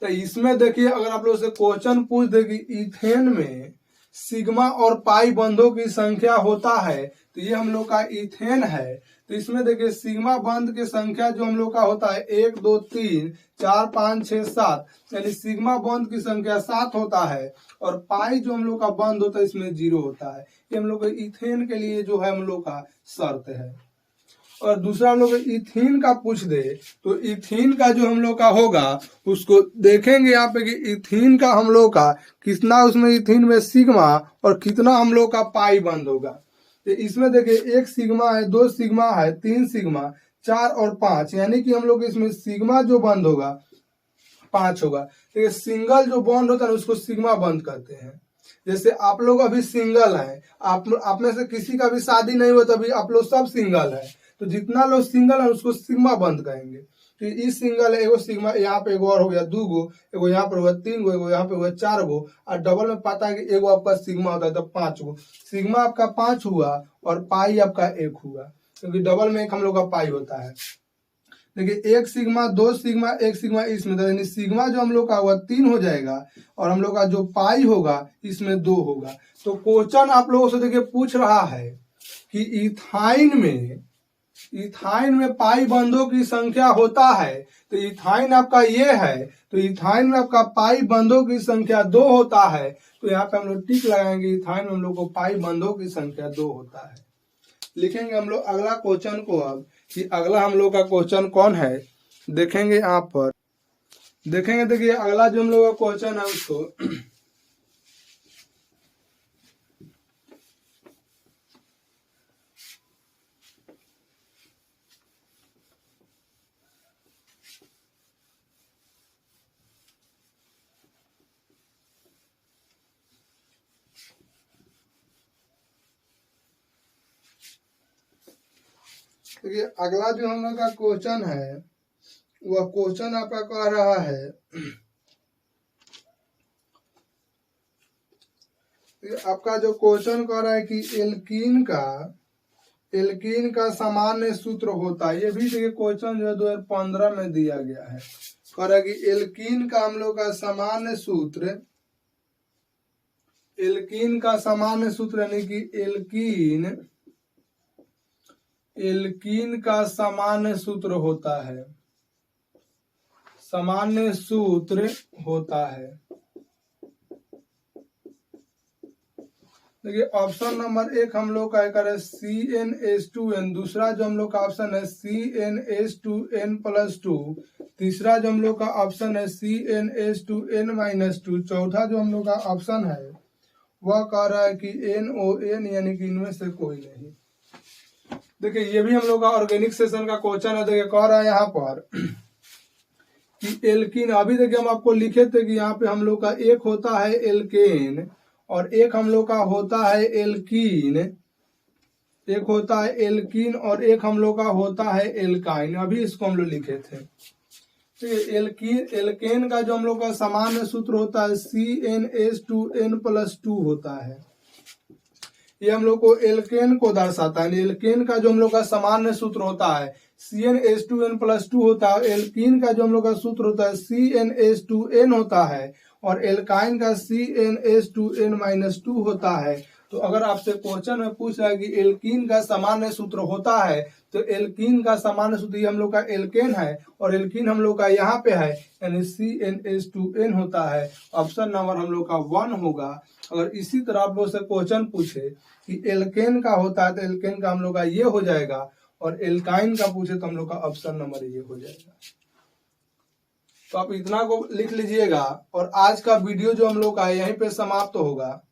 तो इसमें देखिए अगर आप लोग से क्वेश्चन पूछ दे कि इथेन में सिग्मा और पाई बंधों की संख्या होता है, तो ये हम लोग का इथेन है, तो इसमें देखिए सिग्मा बंध की संख्या जो हम लोग का होता है 1 2 3 4 5 6 7, यानी सिग्मा बंध की संख्या 7 होता है, और पाई जो हम लोग का बंध होता है इसमें 0 होता है। ये हम लोग इथेन के लिए जो है हम लोग का शर्त है। और दूसरा हम लोग इथीन का पूछ दे तो इथीन का जो हम लोग का होगा उसको देखेंगे यहाँ पे कि इथीन का हम लोग का कितना, उसमें इथीन में सिग्मा और कितना हम लोग का पाई बंद होगा। तो इसमें देखिए 1 सिग्मा है, 2 सिग्मा है, 3 सिग्मा, 4 और 5, यानी कि हम लोग इसमें सिग्मा जो बंद होगा 5 होगा। तो सिंगल जो बॉन्ड होता है उसको सिग्मा बंद कहते हैं। जैसे आप लोग अभी सिंगल हैं, आप में से किसी का भी शादी नहीं हुआ, तभी आप लोग सब सिंगल है, तो जितना लोग सिंगल है उसको सिग्मा बंद कहेंगे। तो इस सिंगल है, एगो सिग्मा यहाँ पे एगो और हो गया 2 गो, एगो यहाँ पर हुआ 3 गो, एगो यहाँ पे हुआ 4 गो, और डबल में पता है कि एगो आपका सिग्मा होता है तो 5 गो। सिग्मा आपका 5 हुआ और पाई आपका 1 हुआ, क्योंकि डबल में 1 हम लोग का पाई होता है। देखिए 1 सिग्मा, 2 सिग्मा, 1 सिग्मा, इसमें तो यानी सिग्मा जो हम लोग का हुआ 3 हो जाएगा, और हम लोग का जो पाई होगा इसमें 2 होगा। तो क्वेश्चन आप लोगों से देखिए पूछ रहा है कि इथाइन में पाई बंधों की संख्या होता है, तो इथाइन आपका ये है, तो इथाइन में आपका पाई बंधों की संख्या 2 होता है, तो यहाँ पे हम लोग टिक लगाएंगे, इथाइन में हम लोग को पाई बंधों की संख्या 2 होता है। लिखेंगे हम लोग अगला क्वेश्चन को, अब कि अगला हम लोग का क्वेश्चन कौन है देखेंगे यहाँ पर। देखेंगे देखिए अगला जो हम लोग का क्वेश्चन है उसको देखिए अगला जो हम लोग का क्वेश्चन है वह क्वेश्चन आपका कह रहा है आपका जो क्वेश्चन कह रहा है कि एल्कीन का सामान्य सूत्र होता है। ये भी देखिए क्वेश्चन जो है 2015 में दिया गया है। कह रहा है कि एल्कीन का हम लोग का सामान्य सूत्र यानी कि एल्कीन का सामान्य सूत्र होता है। देखिए ऑप्शन नंबर 1 हम लोग का करें CnH2n, दूसरा जो हम लोग का ऑप्शन है CnH2n+2, तीसरा जो हम लोग का ऑप्शन है CnH2n-2, चौथा जो हम लोग का ऑप्शन है वह कह रहा है कि NON, यानी कि इनमें से कोई नहीं। देखिए ये भी हम लोग का ऑर्गेनिक सेशन का क्वेश्चन है। देखिए कह रहा है यहाँ पर कि एल्कीन, अभी देखिए हम आपको लिखे थे कि यहाँ पे हम लोग का एक होता है एल्केन और एक हम लोग का होता है एल्कीन, एक होता है एल्कीन और एक हम लोग का होता है एल्काइन। अभी इसको हम लोग लिखे थे। तो एल्केन का जो हम लोग का सामान्य सूत्र होता है CnH2n+2 होता है। ये हम लोग को एल्केन को दर्शाता है। एल्केन का जो हम लोग का सामान्य सूत्र होता है CnH2n+2 होता है। एल्कीन का जो हम लोग का सूत्र होता है CnH2n होता है और एल्काइन का CnH2n-2 होता है। तो अगर आपसे क्वेश्चन में पूछ रहा है कि एल्कीन का सामान्य सूत्र होता है तो एल्कीन का सामान्य सूत्र हम लोग का एल्केन है और एल्कीन हम लोग का यहाँ पे है यानी CnH2n होता है। ऑप्शन नंबर हम लोग का 1 होगा। अगर इसी तरह आप लोग से क्वेश्चन पूछे कि एल्केन का होता है तो एल्केन का हम लोग का ये हो जाएगा और एल्काइन का पूछे तो हम लोग का ऑप्शन नंबर ये हो जाएगा। तो आप इतना को लिख लीजिएगा और आज का वीडियो जो हम लोग का है यहीं पे समाप्त होगा।